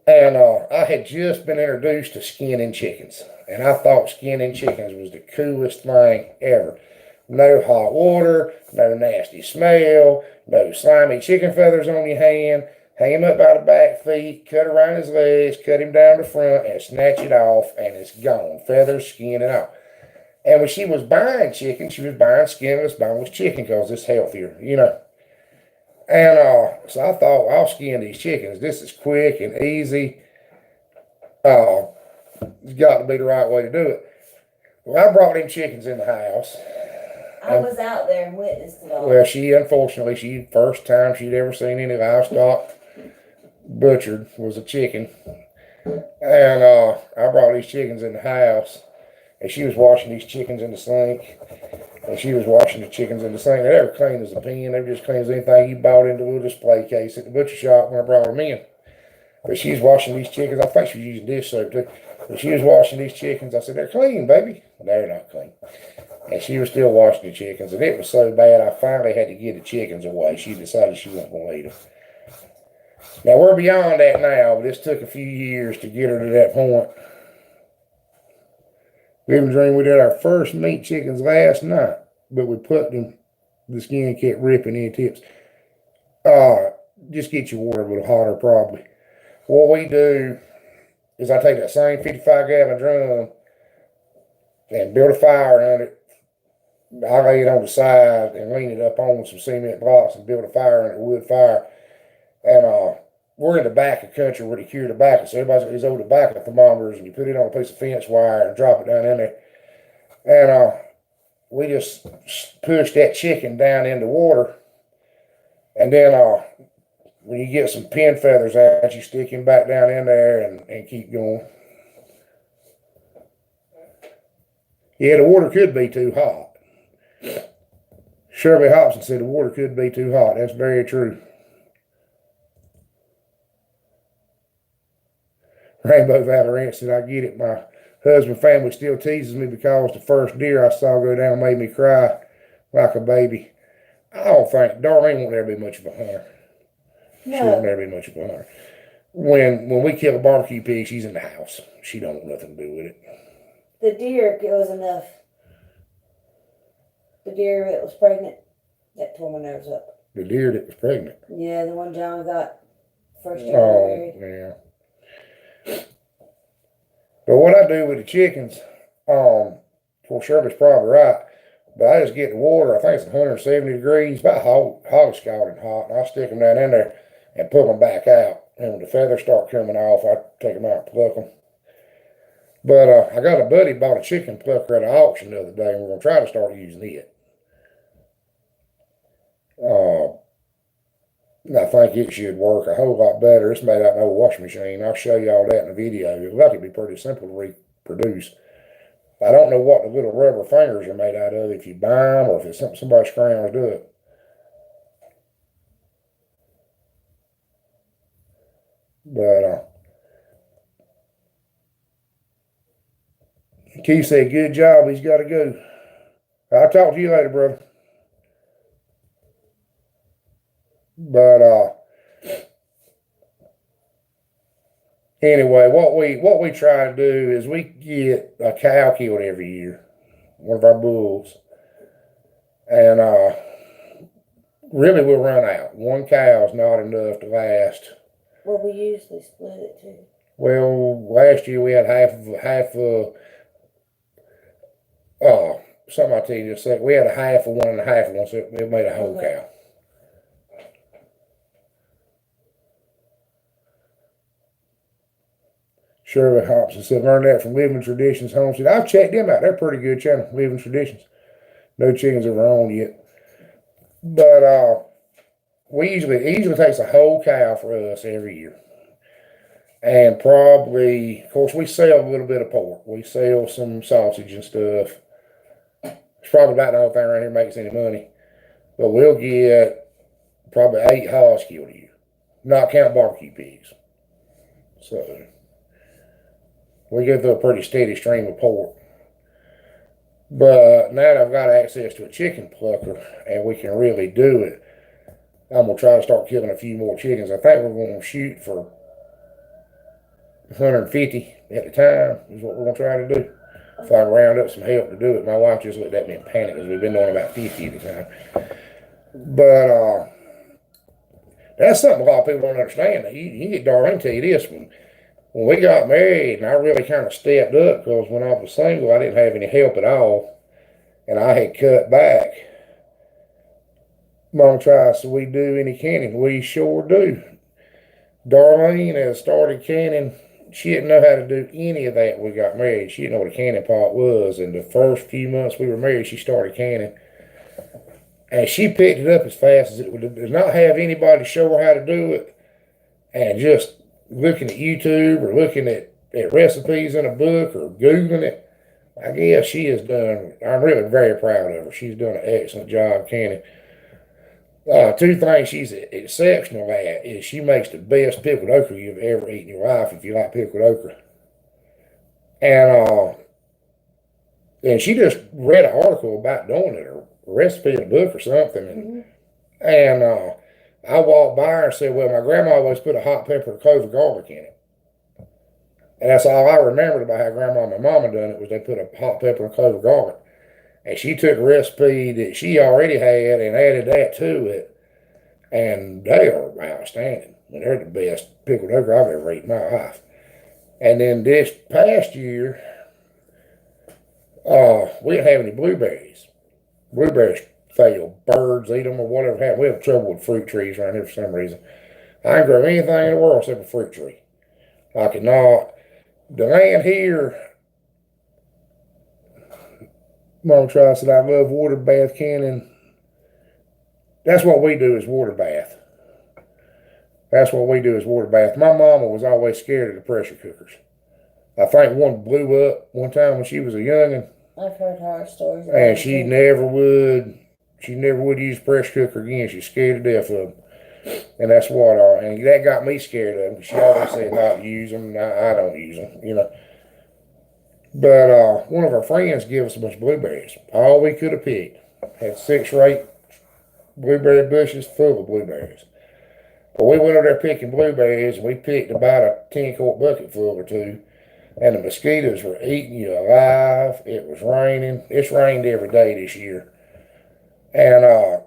And I had just been introduced to skinning chickens. And I thought skinning chickens was the coolest thing ever. No hot water, no nasty smell, no slimy chicken feathers on your hand. Hang him up by the back feet, cut around his legs, cut him down the front, and snatch it off, and it's gone. Feathers, skin, and all. And when she was buying chicken, she was buying skinless, boneless chicken because it's healthier, And so I thought, I'll skin these chickens. This is quick and easy. It's got to be the right way to do it. Well, I brought them chickens in the house. I was out there and witnessed it all. Well, unfortunately, first time she'd ever seen any livestock butchered was a chicken. And I brought these chickens in the house. And she was washing these chickens in the sink. And she was washing the chickens in the sink. They were clean as a pin. They were just clean as anything you bought into a little display case at the butcher shop when I brought them in. But she was washing these chickens. I think she was using dish soap too. But she was washing these chickens. I said, they're clean, baby. Well, they're not clean. And she was still washing the chickens. And it was so bad, I finally had to get the chickens away. She decided she wasn't going to eat them. Now, we're beyond that now, but this took a few years to get her to that point. Living Dream, we did our first meat chickens last night, but we put them, the skin kept ripping in tips. Just get your water a little hotter, probably. What we do is I take that same 55-gallon drum and build a fire under it, I laid it on the side and leaned it up on some cement blocks and built a fire in a wood fire. And we're in the back of country where they cure tobacco. So everybody's got these old tobacco thermometers, and you put it on a piece of fence wire and drop it down in there. And we just pushed that chicken down in the water. And then when you get some pin feathers out, you stick him back down in there and keep going. Yeah, the water could be too hot. Shirley Hobson said the water could be too hot. That's very true. Rainbow Valley Ranch said, I get it. My husband family still teases me because the first deer I saw go down made me cry like a baby. I don't think Darlene won't ever be much of a hunter. No. She won't ever be much of a hunter. When we kill a barbecue pig, she's in the house. She don't want nothing to do with it. The deer was enough. The deer that was pregnant, that tore my nerves up. The deer that was pregnant. Yeah, the one John got first year married. Yeah. But what I do with the chickens, for Shirley's probably right, but I just get the water, I think it's 170 degrees, about hog scalding hot, and I stick them down in there and pull them back out. And when the feathers start coming off, I take them out and pluck them. But I got a buddy bought a chicken plucker at an auction the other day, and we're going to try to start using it. I think it should work a whole lot better. It's made out of an old washing machine. I'll show you all that in the video. It looks like it'd be pretty simple to reproduce. I don't know what the little rubber fingers are made out of, if you buy them or if it's something somebody scrounges to do it. But Keith said, good job. He's got to go. I'll talk to you later, brother. But anyway, what we try to do is we get a cow killed every year, one of our bulls, and really we'll run out. One cow is not enough to last. Well, we usually split it too. Well, last year we had something I'll tell you in a second. We had a half of one and a half of one, so it made a whole cow. Shirley Hobson said, learn that from Living Traditions Homestead. I've checked them out. They're a pretty good channel, Living Traditions. No chickens of our own yet. But it usually takes a whole cow for us every year. And probably, of course, we sell a little bit of pork. We sell some sausage and stuff. It's probably about the only thing around here makes any money. But we'll get probably 8 hogs killed a year. Not count barbecue pigs. So we go through a pretty steady stream of pork. But now that I've got access to a chicken plucker and we can really do it, I'm going to try to start killing a few more chickens. I think we're going to shoot for 150 at a time is what we're going to try to do. If I round up some help to do it. My wife just looked at me in panic because we've been doing about 50 at a time. But that's something a lot of people don't understand. You get Darlene tell you this. When we got married, and I really kind of stepped up because when I was single, I didn't have any help at all. And I had cut back. Mom tries, so we do any canning? We sure do. Darlene has started canning. She didn't know how to do any of that when we got married. She didn't know what a canning pot was. And the first few months we were married, she started canning. And she picked it up as fast as it would. Did not have anybody show her how to do it. And just looking at YouTube or looking at recipes in a book or Googling it, I guess she has done, I'm really very proud of her. She's done an excellent job canning. 2 things she's exceptional at is she makes the best pickled okra you've ever eaten in your life if you like pickled okra. And she just read an article about doing it, or a recipe in a book or something. And I walked by her and said, well, my grandma always put a hot pepper and clove of garlic in it. And that's all I remembered about how grandma and my mama done it, was they put a hot pepper and clove of garlic. And she took a recipe that she already had and added that to it. And they are outstanding. And they're the best pickled okra I've ever eaten in my life. And then this past year, we didn't have any blueberries. blueberries fail. Birds eat them or whatever happens. We have trouble with fruit trees around here for some reason. I can grow anything in the world except a fruit tree. I cannot. The land here, Mom tries said I love water bath canning. That's what we do is water bath. That's what we do is water bath. My mama was always scared of the pressure cookers. I think one blew up one time when she was a youngin'. I've heard horror stories. And she never would use a pressure cooker again. She's scared to death of them. And that's what, and that got me scared of them. She always said not to use them. I don't use them, you know. But one of our friends gave us a bunch of blueberries. All we could have picked. Had 6 or 8 blueberry bushes full of blueberries. But we went over there picking blueberries, and we picked about a 10-quart bucket full or 2. And the mosquitoes were eating you alive. It was raining. It's rained every day this year. And,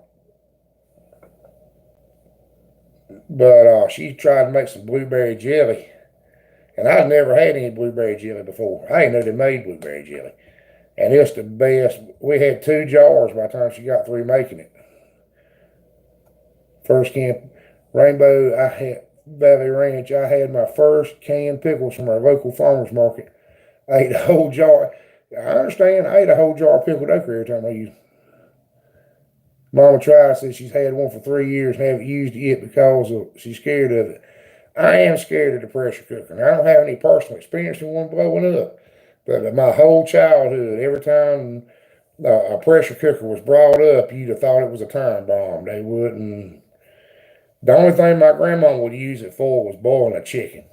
she tried to make some blueberry jelly. And I'd never had any blueberry jelly before. I didn't know they made blueberry jelly. And it's the best. We had 2 jars by the time she got through making it. First can, Rainbow, Valley Ranch, I had my first canned pickles from our local farmer's market. I ate a whole jar. I understand. I ate a whole jar of pickled okra every time I used. Mama tried, said she's had one for 3 years and haven't used it yet because she's scared of it. I am scared of the pressure cooker. And I don't have any personal experience with one blowing up. But my whole childhood, every time a pressure cooker was brought up, you'd have thought it was a time bomb. They wouldn't. The only thing my grandma would use it for was boiling a chicken.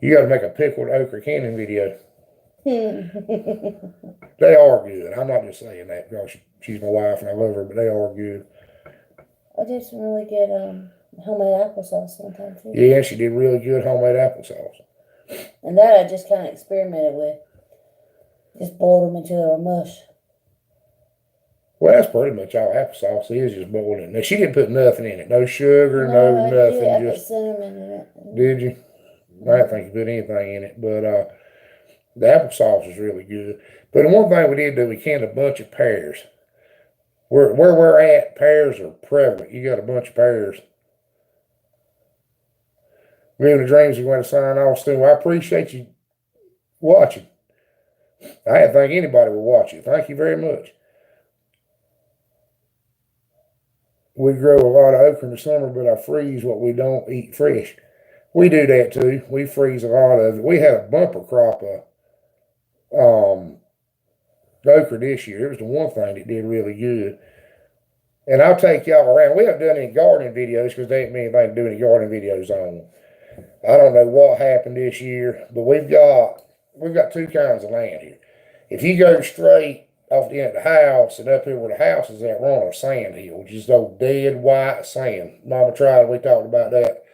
You got to make a pickled okra canning video. They are good. I'm not just saying that because she's my wife and I love her, but they are good. I did some really good homemade applesauce one time too. Yeah, she did really good homemade applesauce. And that I just kind of experimented with. Just boiled them until they were mush. Well, that's pretty much all applesauce is, just boiled it. Now, she didn't put nothing in it. No sugar, no nothing. I put cinnamon in it. Did you? I didn't think you put anything in it. But the applesauce is really good. But the one thing we did do, we canned a bunch of pears. Where we're at, pears are prevalent. You got a bunch of pears. Living the dreams are going to sign off soon. I appreciate you watching. I didn't think anybody would watch it. Thank you very much. We grow a lot of okra in the summer, but I freeze what we don't eat fresh. We do that too. We freeze a lot of it. We had a bumper crop of okra this year. It was the one thing that did really good. And I'll take y'all around. We haven't done any gardening videos because there ain't anything to do any gardening videos on. I don't know what happened this year, but we've got 2 kinds of land here. If you go straight off the end of the house and up here where the house is at, we're on a sand hill, just old dead white sand. Mama tried, we talked about that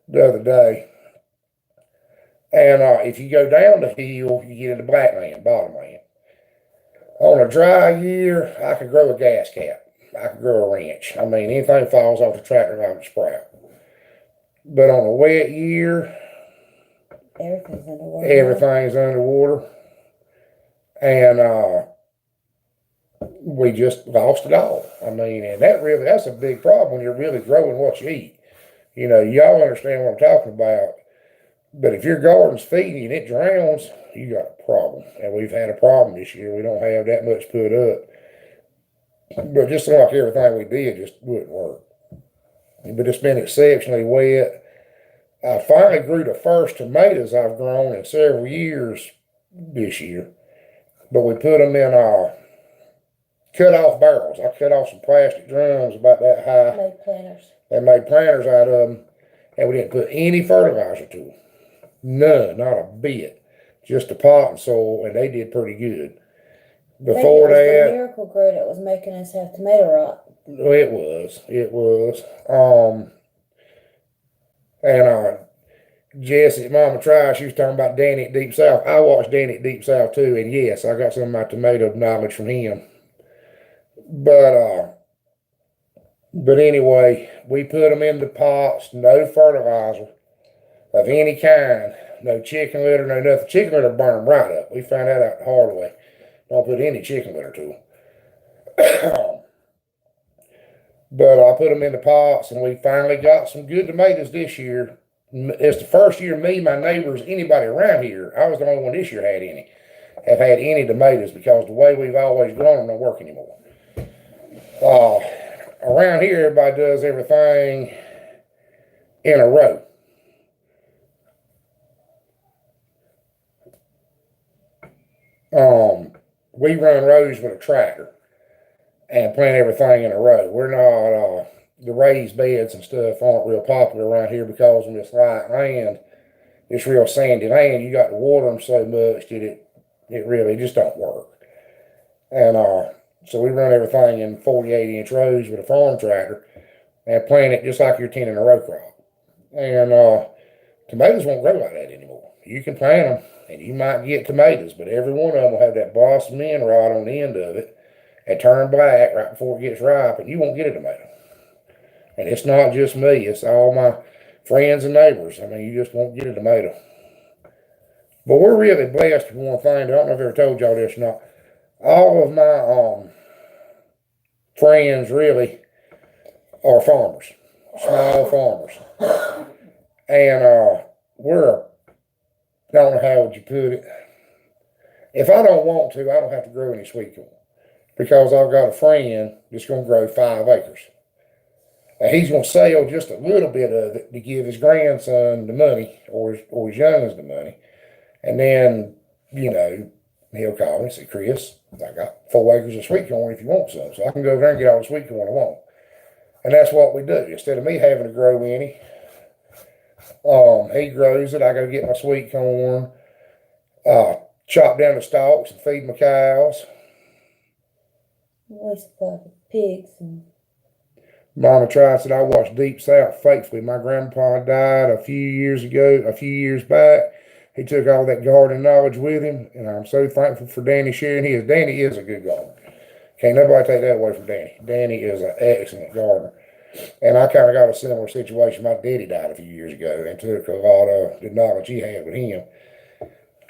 the other day. And if you go down the hill, you get into black land, bottom land. On a dry year, I could grow a gas cap. I could grow a ranch. I mean, anything falls off the tractor, I would sprout. But on a wet year, everything's underwater. And we just lost it all. I mean, and that's a big problem when you're really growing what you eat. You know, y'all understand what I'm talking about. But if your garden's feeding and it drowns, you got a problem. And we've had a problem this year. We don't have that much put up. But just like everything we did just wouldn't work. But it's been exceptionally wet. I finally grew the first tomatoes I've grown in several years this year. But we put them in cut off barrels. I cut off some plastic drums about that high. Made planters. They made planters out of them. And we didn't put any fertilizer to them. None, not a bit. Just a pot and soil, and they did pretty good. Before that, the miracle grow that was making us have tomato rot. It was. And Jessie, Mama tried, she was talking about Danny at Deep South. I watched Danny at Deep South too, and yes, I got some of my tomato knowledge from him. But anyway, we put them in the pots, no fertilizer of any kind no chicken litter, no nothing. Chicken litter burn them right up. We found that out the hard way. Don't put any chicken litter to them. But I put them in the pots, and we finally got some good tomatoes this year. It's the first year me, my neighbors, anybody around here, I was the only one this year have had any tomatoes, because the way we've always grown them don't work anymore. Around here, everybody does everything in a row. We run rows with a tractor and plant everything in a row. We're not, the raised beds and stuff aren't real popular around here because of this light land. It's real sandy land. You got to water them so much that it really just don't work. And so we run everything in 48-inch rows with a farm tractor and plant it just like you're tending a row crop. And tomatoes won't grow like that anymore. You can plant them and you might get tomatoes, but every one of them will have that blossom end rot on the end of it and turn black right before it gets ripe, and you won't get a tomato. And it's not just me, it's all my friends and neighbors. I mean, you just won't get a tomato. But we're really blessed with one thing. I don't know if I ever told y'all this or not. All of my friends really are farmers, small farmers. And we're, I don't know how would you put it. If I don't want to, I don't have to grow any sweet corn, because I've got a friend that's going to grow 5 acres. And he's going to sell just a little bit of it to give his grandson the money, or his youngest the money. And then, you know, he'll call me and say, Chris, I got 4 acres of sweet corn if you want some. So I can go over there and get all the sweet corn I want. And that's what we do. Instead of me having to grow any, he grows it. I go get my sweet corn, chop down the stalks and feed my cows. We supply the pigs. And Mama tried, said I watched Deep South faithfully. My grandpa died a few years back. He took all that gardening knowledge with him, and I'm so thankful for Danny sharing his. Danny is a good gardener. Can't nobody take that away from Danny. Danny is an excellent gardener. And I kind of got a similar situation. My daddy died a few years ago and took a lot of the knowledge he had with him.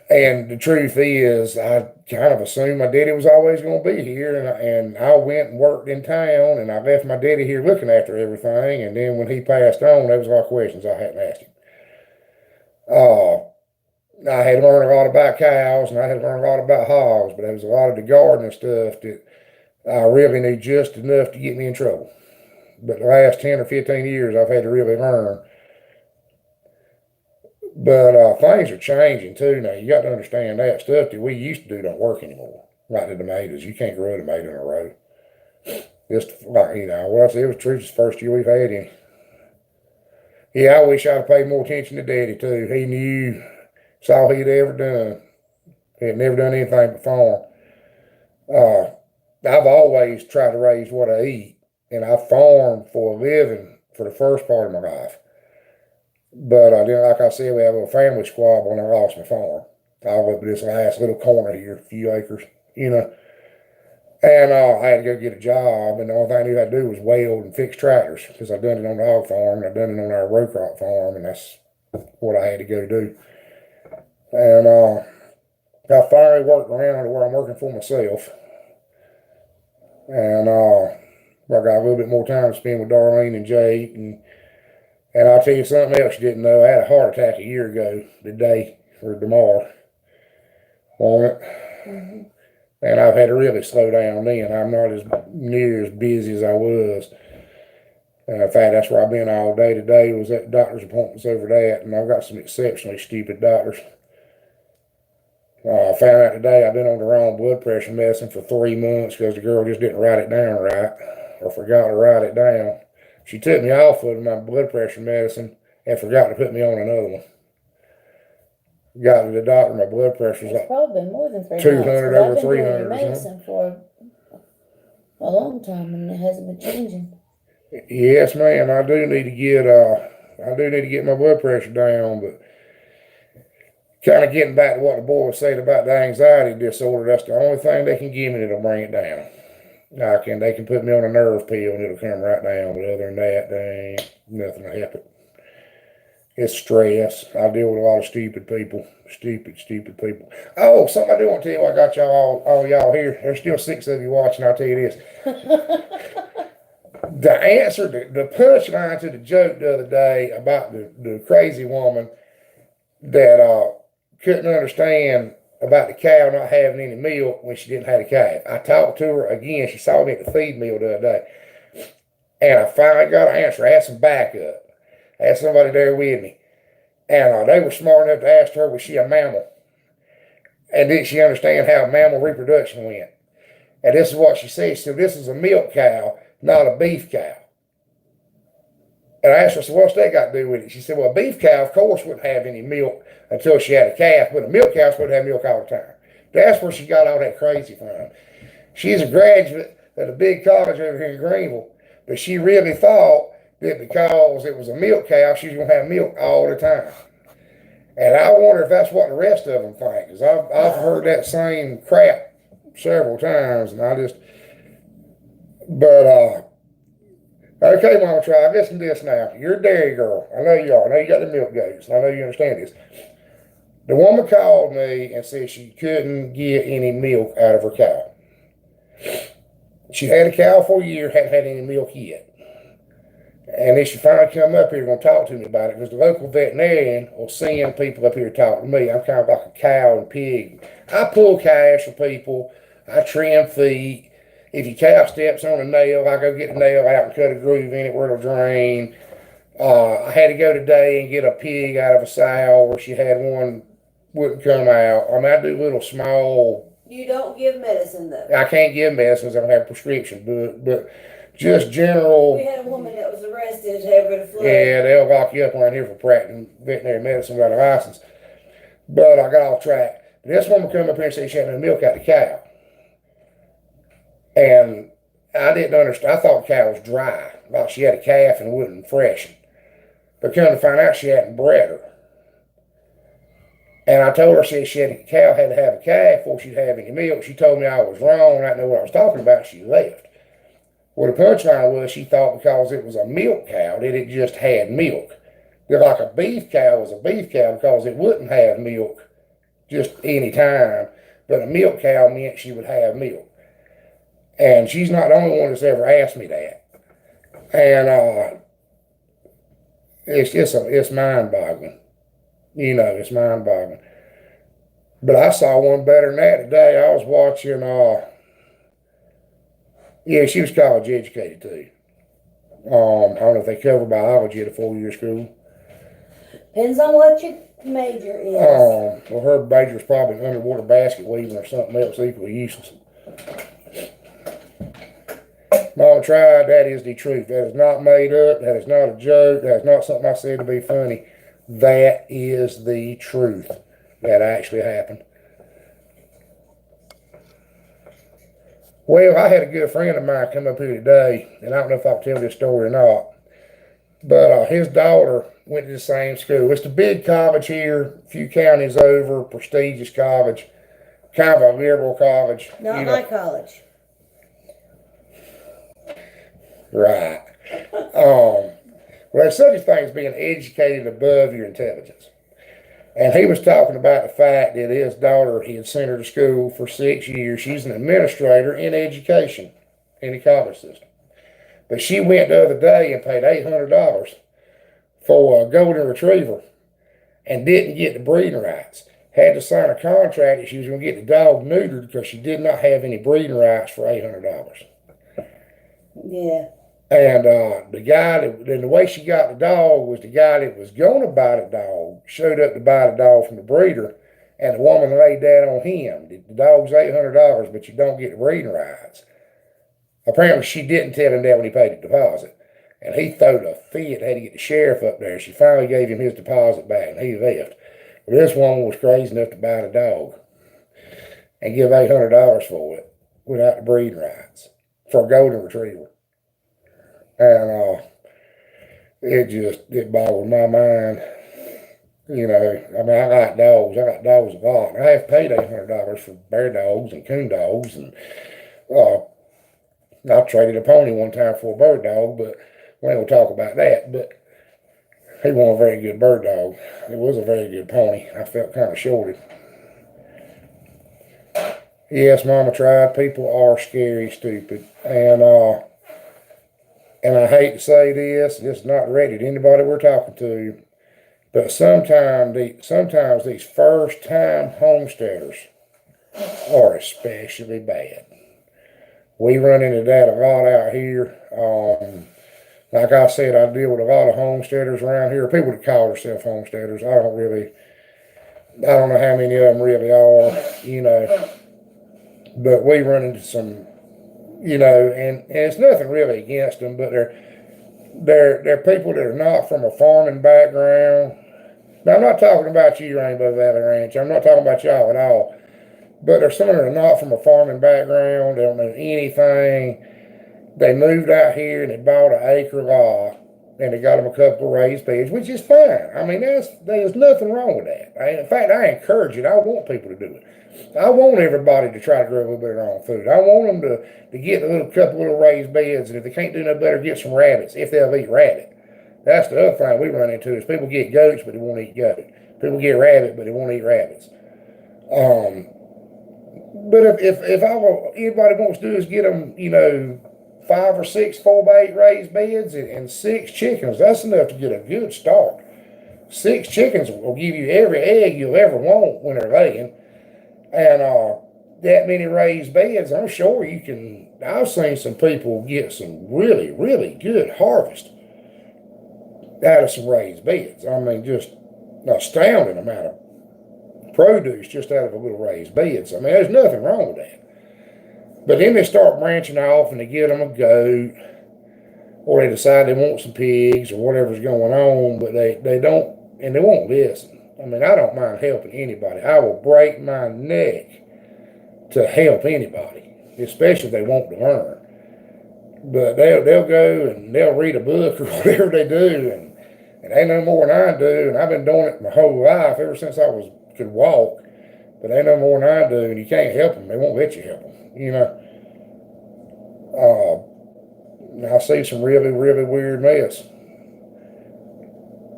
And the truth is, I kind of assumed my daddy was always going to be here, and I went and worked in town, and I left my daddy here looking after everything. And then when he passed on, there was a lot of questions I hadn't asked him. I had learned a lot about cows, and I had learned a lot about hogs, but there was a lot of the gardening stuff that I really knew just enough to get me in trouble. But the last 10 or 15 years, I've had to really learn. But things are changing too now. You got to understand that stuff that we used to do don't work anymore. Like the tomatoes, you can't grow a tomato in a row. Just like, you know, well, it was true. It's the first year we've had any. Yeah, I wish I'd have paid more attention to Daddy too. He knew, saw all he'd ever done. He had never done anything but farm. I've always tried to raise what I eat, and I farmed for a living for the first part of my life. But then, like I said, we have a little family squabble, and I lost my farm. All up in this last little corner here, a few acres, you know. And I had to go get a job, and the only thing I knew how to do was weld and fix tractors, because I've done it on the hog farm, and I've done it on our row crop farm, and that's what I had to go do. And I finally worked around to where I'm working for myself. And I got a little bit more time to spend with Darlene and Jake. And I'll tell you something else you didn't know. I had a heart attack a year ago, tomorrow. On it. Mm-hmm. And I've had to really slow down then. I'm not as near as busy as I was. In fact, that's where I've been all day today, was at doctor's appointments over that. And I've got some exceptionally stupid doctors. I found out today I've been on the wrong blood pressure medicine for 3 months because the girl just didn't write it down right, or forgot to write it down. She took me off of my blood pressure medicine and forgot to put me on another one. Got to the doctor, my blood pressure was like probably been more than 3 200 months, over 300 or medicine something. For a long time, and it hasn't been changing. Yes, ma'am. I do need to get my blood pressure down, but kind of getting back to what the boy was saying about the anxiety disorder, that's the only thing they can give me that'll bring it down. They can put me on a nerve pill and it'll come right down, but other than that, there ain't nothing to help it. It's stress. I deal with a lot of stupid people. Stupid people. Oh, something I do want to tell you. I got y'all, all y'all here. There's still 6 of you watching. I'll tell you this. The answer, the punchline to the joke the other day about the crazy woman that couldn't understand about the cow not having any milk when she didn't have a calf. I talked to her again. She saw me at the feed mill the other day. And I finally got an answer. I had some backup. I had somebody there with me. And they were smart enough to ask her, was she a mammal? And did she understand how mammal reproduction went? And this is what she said. So this is a milk cow, not a beef cow. And I asked her, so what's that got to do with it? She said, well, a beef cow, of course, wouldn't have any milk until she had a calf, but a milk cow's supposed to have milk all the time. That's where she got all that crazy from. She's a graduate of a big college over here in Greenville, but she really thought that because it was a milk cow, she was going to have milk all the time. And I wonder if that's what the rest of them think, because I've heard that same crap several times, and okay, Mama Tribe, listen to this now. You're a dairy girl. I know you are. I know you got the milk goats. I know you understand this. The woman called me and said she couldn't get any milk out of her cow. She had a cow for a year, hadn't had any milk yet. And then she finally come up here and talk to me about it, because the local veterinarian will send people up here to talk to me. I'm kind of like a cow and pig. I pull calves for people. I trim feet. If your cow steps on a nail, I go get the nail out and cut a groove in it where it'll drain. I had to go today and get a pig out of a sow where she had one wouldn't come out. I mean, I do little small. You don't give medicine though. I can't give medicines. I don't have a prescription book, but just general. We had a woman that was arrested over the flood. Yeah, they'll lock you up around here for practicing veterinary medicine without a license. But I got off track. This woman come up here and said she had no milk out of the cow. And I didn't understand. I thought the cow was dry, like she had a calf and wouldn't freshen. But come to find out, she hadn't bred her. And I told her, she had a cow had to have a calf before she'd have any milk. She told me I was wrong and I didn't know what I was talking about. She left. Well, the punchline was she thought because it was a milk cow that it just had milk. That like a beef cow was a beef cow because it wouldn't have milk just any time. But a milk cow meant she would have milk. And she's not the only one that's ever asked me that. And it's mind-boggling. You know, it's mind-boggling. But I saw one better than that today. I was watching, yeah, she was college educated too. I don't know if they cover biology at a 4-year school. Depends on what your major is. Well, her major's probably underwater basket weaving or something else equally useless. Mama Tribe, that is the truth. That is not made up. That is not a joke. That is not something I said to be funny. That is the truth. That actually happened. Well, I had a good friend of mine come up here today, and I don't know if I'll tell this story or not, but his daughter went to the same school. It's a big college here, a few counties over, prestigious college, kind of a liberal college. Not my college. Right. Well, there's such a thing as being educated above your intelligence. And he was talking about the fact that his daughter, he had sent her to school for 6 years. She's an administrator in education in the college system. But she went the other day and paid $800 for a golden retriever and didn't get the breeding rights. Had to sign a contract that she was going to get the dog neutered because she did not have any breeding rights for $800. Yeah. And the guy the way she got the dog was the guy that was going to buy the dog showed up to buy the dog from the breeder, and the woman laid that on him. The dog's $800, but you don't get the breeding rights. Apparently, she didn't tell him that when he paid the deposit, and he throwed a fit. Had to get the sheriff up there. She finally gave him his deposit back, and he left. But this woman was crazy enough to buy the dog and give $800 for it without the breeding rights for a golden retriever. And it boggled my mind. You know, I mean, I got dogs a lot. I have paid $800 for bear dogs and coon dogs, and I traded a pony one time for a bird dog, but we ain't gonna talk about that. But He wasn't a very good bird dog. It was a very good pony. I felt kind of shorted. Yes, Mama tried. People are scary stupid. And I hate to say this, it's not directed to anybody we're talking to, but sometimes these first time homesteaders are especially bad. We run into that a lot out here. Like I said, I deal with a lot of homesteaders around here, people that call themselves homesteaders. I don't know how many of them really are, but we run into some, and it's nothing really against them, but they're people that are not from a farming background. Now, I'm not talking about you, Rainbow Valley Ranch. I'm not talking about y'all at all. But there's some that are not from a farming background. They don't know anything. They moved out here and they bought an acre lot and they got them a couple of raised beds, which is fine. I mean, there's nothing wrong with that. In fact, I encourage it. I want people to do it. I want everybody to try to grow a little bit of their own food. I want them to get a couple little raised beds, and if they can't do no better, get some rabbits if they'll eat rabbit. That's the other thing we run into is people get goats, but they won't eat goat. People get rabbit, but they won't eat rabbits. But if anybody wants to do is get them, 5 or 6 4x8 raised beds and 6 chickens, that's enough to get a good start. 6 chickens will give you every egg you'll ever want when they're laying. And that many raised beds, I'm sure you can. I've seen some people get some really, really good harvest out of some raised beds. I mean, just an astounding amount of produce just out of a little raised beds. I mean, there's nothing wrong with that. But then they start branching off and they get them a goat, or they decide they want some pigs or whatever's going on, but they don't, and they won't listen. I mean, I don't mind helping anybody. I will break my neck to help anybody, especially if they want to learn. But they'll go and they'll read a book or whatever they do, and they know more than I do. And I've been doing it my whole life, ever since I could walk. But they know more than I do, and you can't help them. They won't let you help them. I see some really, really weird mess.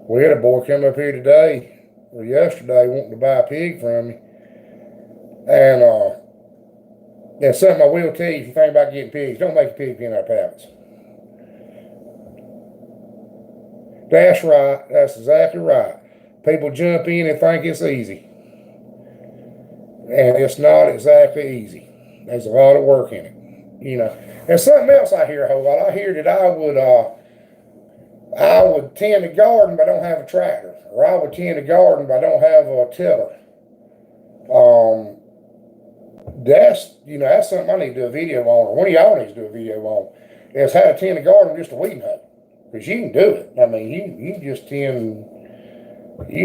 We had a boy come up here today or yesterday wanting to buy a pig from me. And that's something I will tell you if you think about getting pigs. Don't make a pig pen out of pallets. That's right. That's exactly right. People jump in and think it's easy. And it's not exactly easy. There's a lot of work in it. There's something else I hear a whole lot. I hear that I would tend the garden but I don't have a tractor, or I would tend the garden but I don't have a tiller. That's something I need to do a video on, or one of y'all needs to do a video on, is how to tend the garden with just a weeding hoe. Because you can do it. I mean, you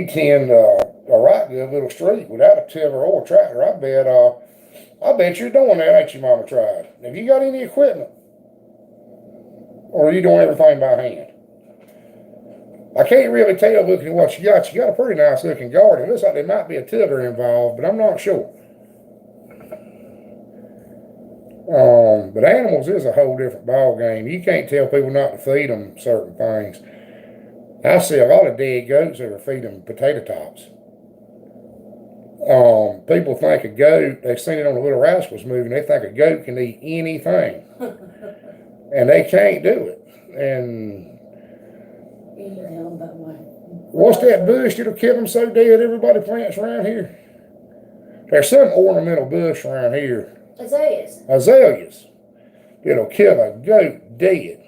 tend a right good little street without a tiller or a tractor. I bet you're doing that, ain't you, Mama Tried? Have you got any equipment? Or are you doing everything by hand? I can't really tell looking at what you got. You got a pretty nice looking garden. It looks like there might be a tiller involved, but I'm not sure. But animals is a whole different ball game. You can't tell people not to feed them certain things. I see a lot of dead goats that are feeding potato tops. People think a goat, they've seen it on the Little Rascals movie, and they think a goat can eat anything. And they can't do it. And what's that bush that'll kill them so dead everybody plants around here? There's some ornamental bush around here. Azaleas. It'll kill a goat dead.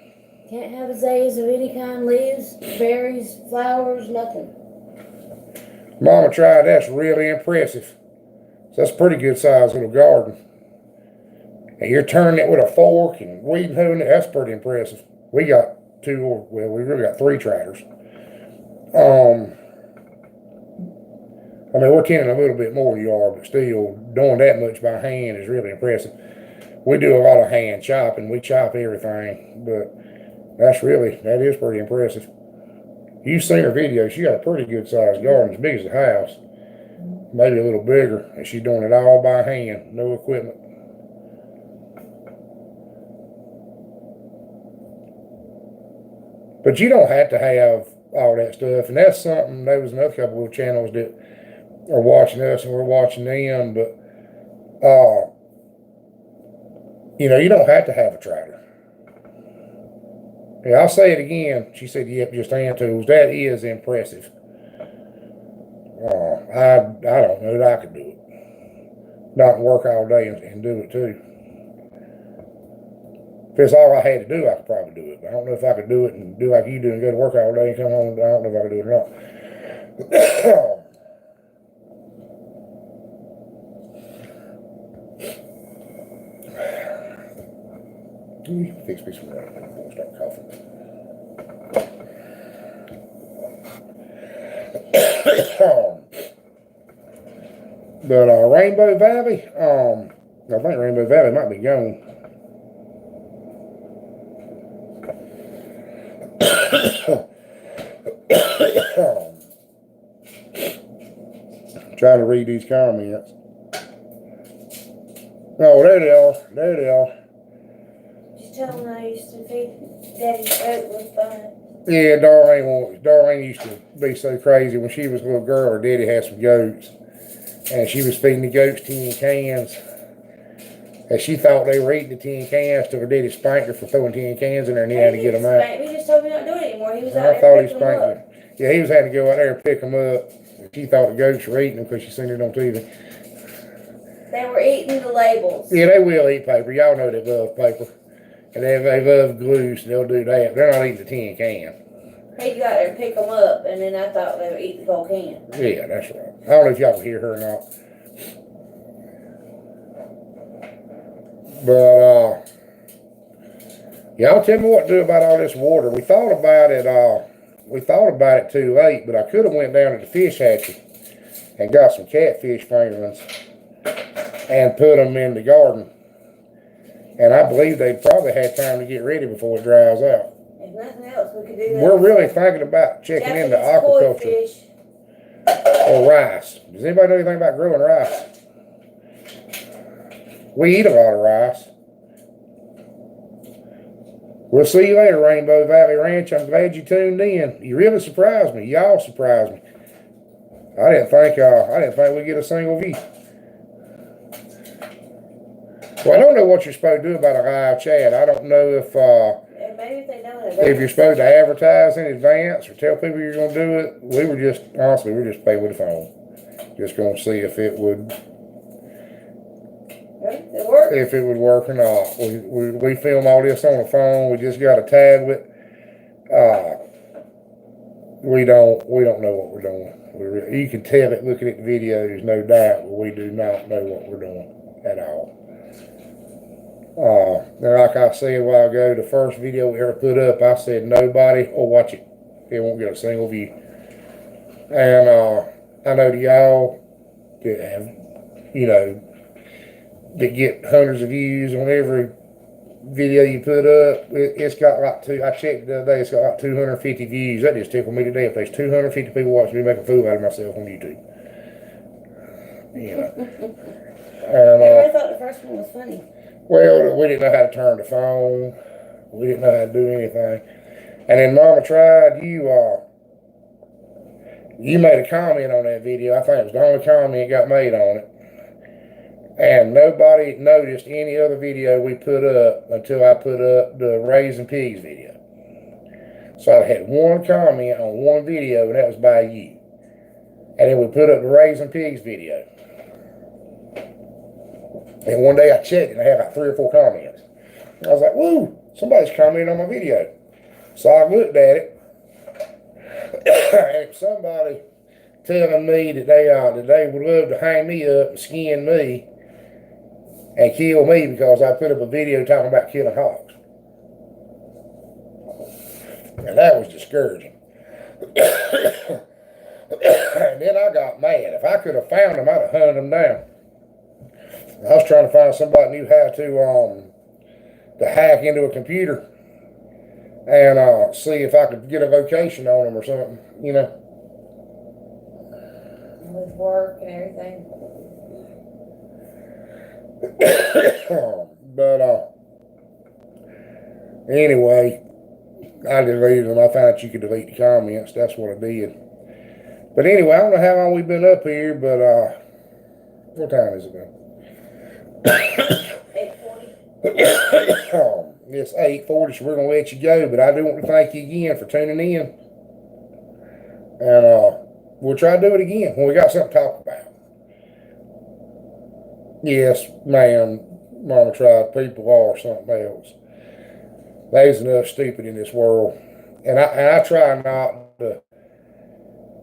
Can't have azaleas of any kind, leaves, berries, flowers, nothing. Mama Tried. That's really impressive. So that's a pretty good sized little garden. And you're turning it with a fork and weeding hoeing it. That's pretty impressive. We got we really got 3 tractors. We're tending a little bit more than you are, but still doing that much by hand is really impressive. We do a lot of hand chopping. We chop everything, but that is pretty impressive. You've seen her video. She got a pretty good sized garden, as big as a house, maybe a little bigger, and she's doing it all by hand, no equipment. But you don't have to have all that stuff. And that's something, there was another couple of channels that are watching us and we're watching them. But, you don't have to have a trailer. Yeah, I'll say it again. She said, yep, just hand tools. That is impressive. I don't know that I could do it. Not work all day and do it too. If it's all I had to do, I could probably do it. But I don't know if I could do it and do like you do and go to work all day and come home. I don't know if I could do it or not. Fix me some water before I start coughing. But Rainbow Valley, I think Rainbow Valley might be gone. Trying to read these comments. Oh, there they are. There they are. Just tell them I used to feed Daddy's goat was fine. Yeah, Darlene used to be so crazy when she was a little girl. Her daddy had some goats, and she was feeding the goats tin cans. And she thought they were eating the tin cans till her daddy spanked her for throwing tin cans in there, and he had to get them out. He just told me not to do it anymore. He was out I thought he spanked her. Yeah, he was having to go out there and pick them up. She thought the goats were eating them because she seen it on TV. They were eating the labels. Yeah, they will eat paper. Y'all know they love paper. And they love glue, so they'll do that. They're not eating the tin can. He'd go out there and pick them up, and then I thought they would eat the whole can. Yeah, that's right. I don't know if y'all can hear her or not. But, y'all tell me what to do about all this water. We thought about it too late, but I could have went down to the fish hatchery and got some catfish fingerlings and put them in the garden. And I believe they'd probably had time to get ready before it dries out. If nothing else, we could do that. We're really thinking about checking into aquaculture or rice. Does anybody know anything about growing rice? We eat a lot of rice. We'll see you later, Rainbow Valley Ranch. I'm glad you tuned in. You really surprised me. Y'all surprised me. I didn't think we'd get a single view. Well, I don't know what you're supposed to do about a live chat. I don't know if maybe they don't if you're supposed to advertise in advance or tell people you're going to do it. We're just playing with the phone. Just going to see if it would work or not. We film all this on the phone. We just got a tablet. We don't know what we're doing. You can tell it looking at the videos, no doubt, but we do not know what we're doing at all. Like I said a while ago, the first video we ever put up, I said nobody will watch it. It won't get a single view. And I know to y'all that have, that get hundreds of views on every video you put up. It's got like I checked the other day, it's got like 250 views. That just tickled me today. If there's 250 people watching me make a fool out of myself on YouTube. I thought the first one was funny. Well, we didn't know how to turn the phone. We didn't know how to do anything. And then Mama tried, you made a comment on that video. I think it was the only comment got made on it. And nobody noticed any other video we put up until I put up the Raising Pigs video. So I had one comment on one video, and that was by you. And then we put up the Raising Pigs video. And one day I checked and I had like 3 or 4 comments. I was like, woo, somebody's commenting on my video. So I looked at it. And somebody telling me that they would love to hang me up and skin me and kill me because I put up a video talking about killing hogs. And that was discouraging. And then I got mad. If I could have found them, I'd have hunted them down. I was trying to find somebody who knew how to hack into a computer and see if I could get a vocation on them or something, With work and everything. But anyway, I deleted them. I found out you could delete the comments. That's what I did. But anyway, I don't know how long we've been up here, but what time is it now? 8:40. It's 8:40, so we're gonna let you go. But I do want to thank you again for tuning in, and we'll try to do it again when we got something to talk about. Yes, ma'am, Mama tried. People are something else. There's enough stupid in this world, and I try not to.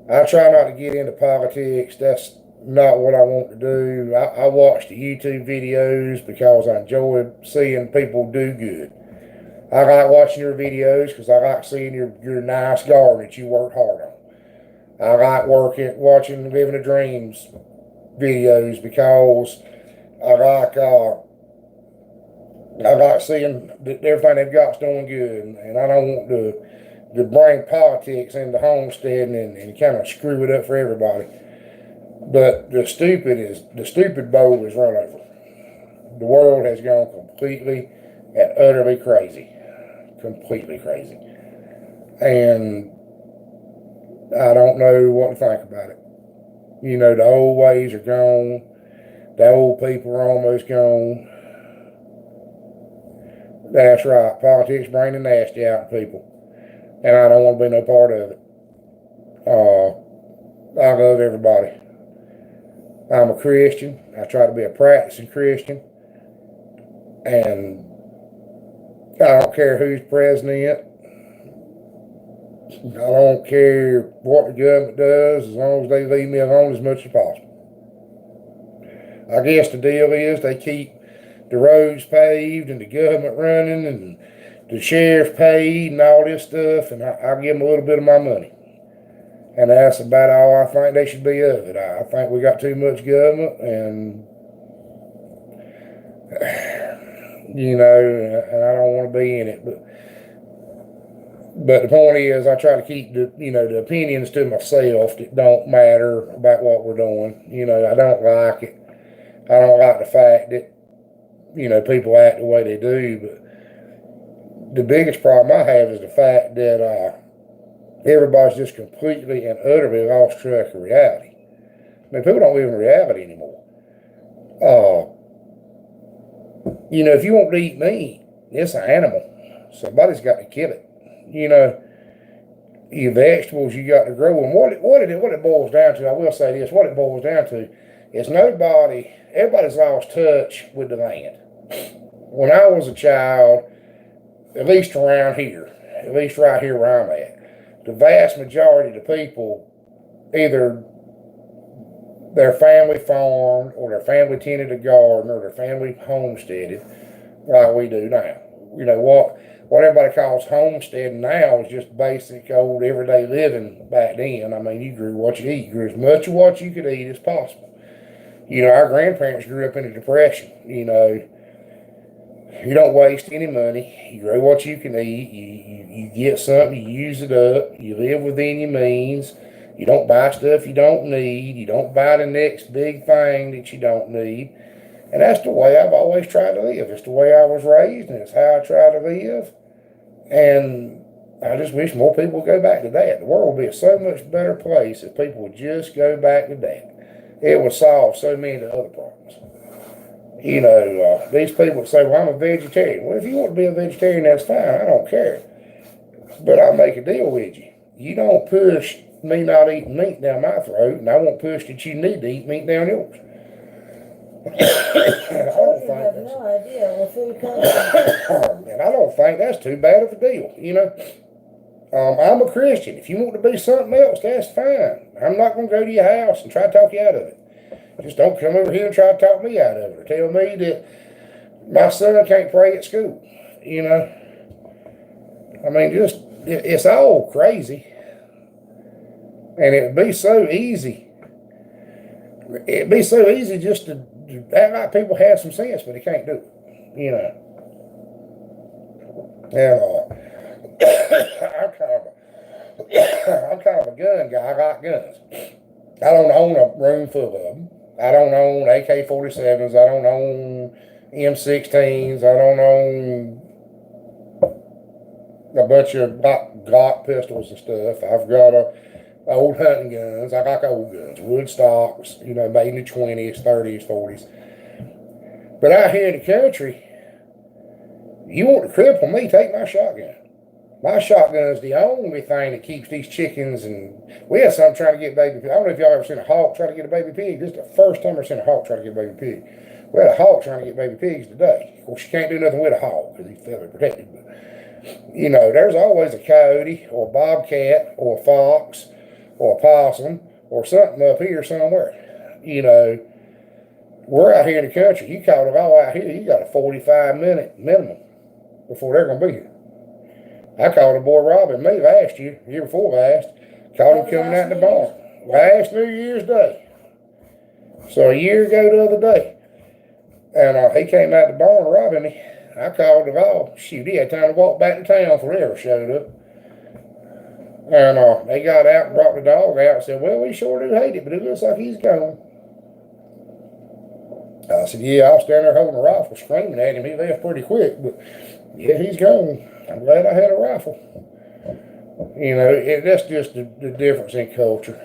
I try not to get into politics. That's not what I want to do. I watch the YouTube videos because I enjoy seeing people do good. I like watching your videos because I like seeing your nice garden that you worked hard on. I like watching Living the Dreams videos because I like seeing that everything they've got's doing good, and I don't want to bring politics into homesteading and kind of screw it up for everybody. But the stupid boat is run over. The world has gone completely and utterly crazy. Completely crazy. And I don't know what to think about it. You know, the old ways are gone. The old people are almost gone. That's right. Politics bring the nasty out of people. And I don't want to be no part of it. I love everybody. I'm a Christian. I try to be a practicing Christian. And I don't care who's president. I don't care what the government does as long as they leave me alone as much as possible. I guess the deal is they keep the roads paved and the government running and the sheriff paid and all this stuff, and I give them a little bit of my money. And that's about all I think they should be of it. I think we got too much government, and you know, and I don't want to be in it. But the point is, I try to keep the opinions to myself that don't matter about what we're doing. You know, I don't like it. I don't like the fact that people act the way they do. But the biggest problem I have is the fact that everybody's just completely and utterly lost track of reality. I mean, people don't live in reality anymore. If you want to eat meat, it's an animal. Somebody's got to kill it. Your vegetables you got to grow. And what it boils down to, I will say this, what it boils down to is everybody's lost touch with the land. When I was a child, at least around here, at least right here where I'm at, the vast majority of the people, either their family farmed or their family tended a garden or their family homesteaded like we do now. What everybody calls homesteading now is just basic old everyday living back then. I mean, you grew what you eat. You grew as much of what you could eat as possible. Our grandparents grew up in a depression. You don't waste any money. You grow what you can eat. You get something, you use it up. You live within your means. You don't buy stuff you don't need. You don't buy the next big thing that you don't need. And that's the way I've always tried to live. It's the way I was raised, and it's how I try to live. And I just wish more people would go back to that. The world would be a so much better place if people would just go back to that. It would solve so many of the other problems. These people would say, well, I'm a vegetarian. Well, if you want to be a vegetarian, that's fine. I don't care. But I'll make a deal with you. You don't push me not eating meat down my throat, and I won't push that you need to eat meat down yours. I have no idea where food comes from. And I don't think that's too bad of a deal, I'm a Christian. If you want to be something else, that's fine. I'm not going to go to your house and try to talk you out of it. Just don't come over here and try to talk me out of it or tell me that my son can't pray at school. I mean, it's all crazy. And it'd be so easy. It'd be so easy just to act like people have some sense, but they can't do it. And I'm kind of a gun guy. I like guns. I don't own a room full of them. I don't own AK-47s. I don't own M16s. I don't own a bunch of Glock pistols and stuff. I've got old hunting guns. I like old guns, wood stocks, you know, made in the 20s, 30s, 40s. But out here in the country, you want to cripple me, take my shotgun. My shotgun's the only thing that keeps these chickens, and we had some trying to get baby pig. I don't know if y'all ever seen a hawk try to get a baby pig. This is the first time I've seen a hawk try to get a baby pig. We had a hawk trying to get baby pigs today. Of course, you can't do nothing with a hawk because he's federally protected. But, you know, there's always a coyote or a bobcat or a fox or a possum or something up here somewhere. You know, we're out here in the country. You caught it all out here, you got a 45-minute minimum before they're going to be here. I caught a boy robbing me last year before last. Caught him coming out in the barn. Last New Year's Day. So a year ago the other day. And he came out the barn robbing me. I called the law. Shoot, he had time to walk back to town before they ever showed up. And they got out and brought the dog out and said, well, we sure do hate it, but it looks like he's gone. I said, yeah, I was standing there holding a rifle screaming at him. He left pretty quick, but yeah, he's gone. I'm glad I had a rifle. You know, that's just the difference in culture,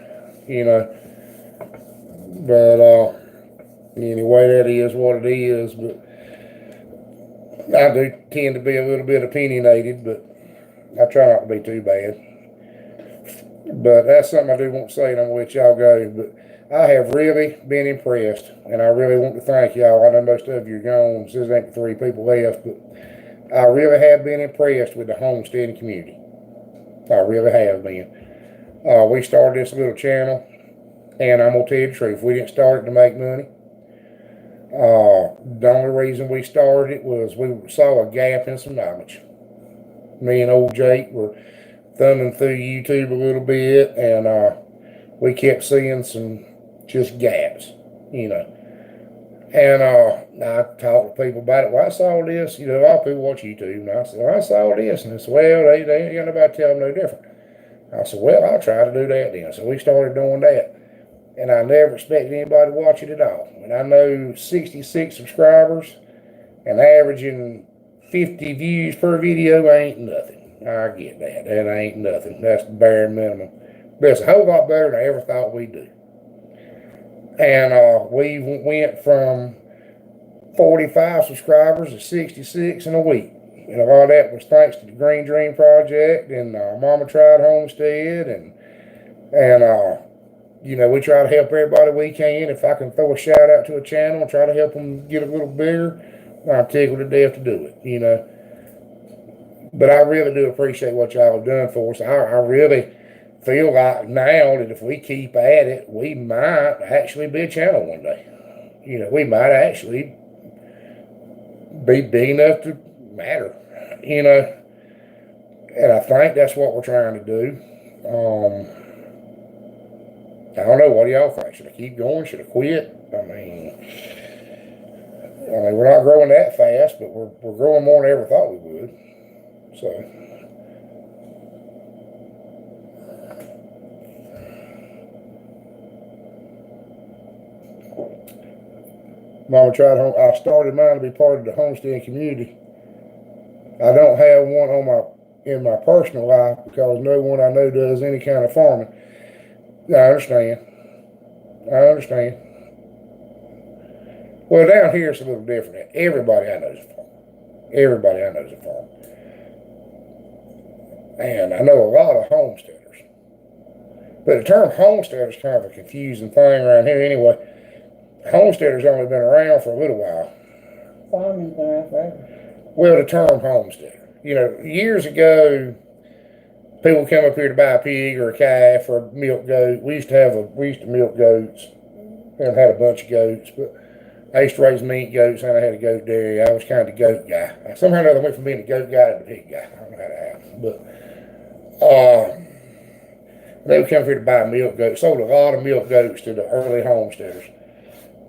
you know. But anyway, that is what it is. But I do tend to be a little bit opinionated, but I try not to be too bad. But that's something I do want to say, and I'm going to let y'all go. But I have really been impressed, and I really want to thank y'all. I know most of you are gone. There's ain't 3 people left, but I really have been impressed with the homesteading community. I really have been. We started this little channel, and I'm going to tell you the truth. We didn't start it to make money. The only reason we started it was we saw a gap in some knowledge. Me and old Jake were thumbing through YouTube a little bit, and we kept seeing some just gaps, you know. And I talked to people about it. Well, I saw this. You know, a lot of people watch YouTube. And I said, well, I saw this. And they said, well, they ain't got nobody tell them no different. I said, well, I'll try to do that then. So we started doing that. And I never expected anybody to watch it at all. And I know 66 subscribers and averaging 50 views per video ain't nothing. I get that. That ain't nothing. That's the bare minimum. But it's a whole lot better than I ever thought we'd do. And we went from 45 subscribers to 66 in a week. And a lot of that was thanks to the Green Dream Project and Mama Tried Homestead. And you know, we try to help everybody we can. If I can throw a shout out to a channel and try to help them get a little bigger, I'm tickled to death to do it, you know. But I really do appreciate what y'all have done for us. I really feel like now that if we keep at it, we might actually be a channel one day. You know, we might actually be big enough to matter, you know. And I think that's what we're trying to do. I don't know. What do y'all think? Should I keep going? Should I quit? I mean, we're not growing that fast, but we're growing more than I ever thought we would. So. Mama Tried home. I started mine to be part of the homesteading community. I don't have one in my personal life because no one I know does any kind of farming. I understand. Well, down here it's a little different. Everybody I know is a farmer. And I know a lot of homesteaders. But the term homesteader is kind of a confusing thing around here anyway. Homesteaders only been around for a little while. Farming's been around forever. Well, the term homesteader. You know, years ago, people come up here to buy a pig or a calf or a milk goat. We used to milk goats and had a bunch of goats, but I used to raise meat goats and I had a goat dairy. I was kind of the goat guy. Somehow or another I went from being the goat guy to the pig guy. I don't know how that happened, but they would come here to buy milk goats. Sold a lot of milk goats to the early homesteaders.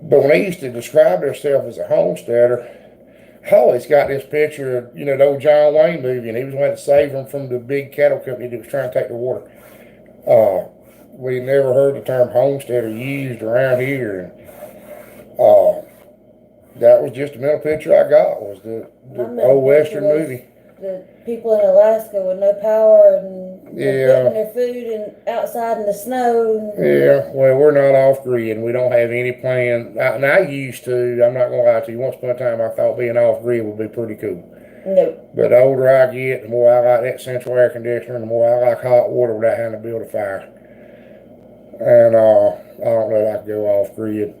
But when they used to describe themselves as a homesteader, I always got this picture of, you know, the old John Wayne movie, and he was going to save them from the big cattle company that was trying to take their water. We never heard the term homesteader used around here. And that was just the mental picture I got, was the old Western movie. the people in Alaska with no power and Yeah. putting their food and outside in the snow. And, Yeah, well, we're not off grid, and we don't have any plan. And I used to. I'm not gonna lie to you. Once upon a time, I thought being off grid would be pretty cool. no. But the older I get, the more I like that central air conditioner, and the more I like hot water without having to build a fire. And I don't know if I could go off grid.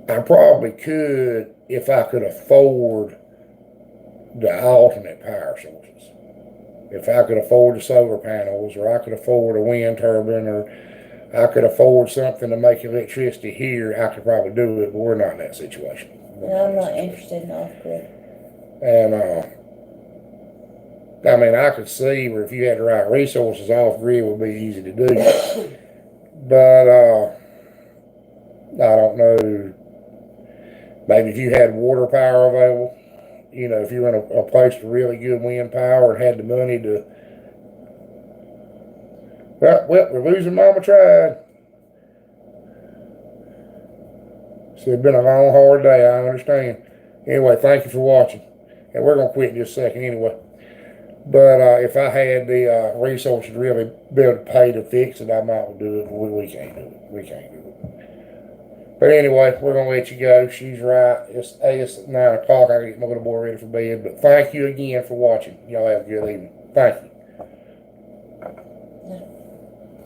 I probably could if I could afford the alternate power sources. If I could afford the solar panels, or I could afford a wind turbine, or I could afford something to make electricity here, I could probably do it, but we're not in that situation. I'm not interested in off grid. And I mean, I could see where if you had the right resources, off grid would be easy to do. But I don't know. Maybe if you had water power available, you know, if you're in a place with really good wind power and had the money to. Well, we're losing Mama Tried. So it's been a long, hard day, I understand. Anyway, thank you for watching. And we're going to quit in just a second anyway. But if I had the resources to really be able to pay to fix it, I might do it, but we can't do it. We can't do it. But anyway, we're going to let you go. She's right. It's 9 o'clock. I got to get my little boy ready for bed. But thank you again for watching. Y'all have a good evening. Thank you.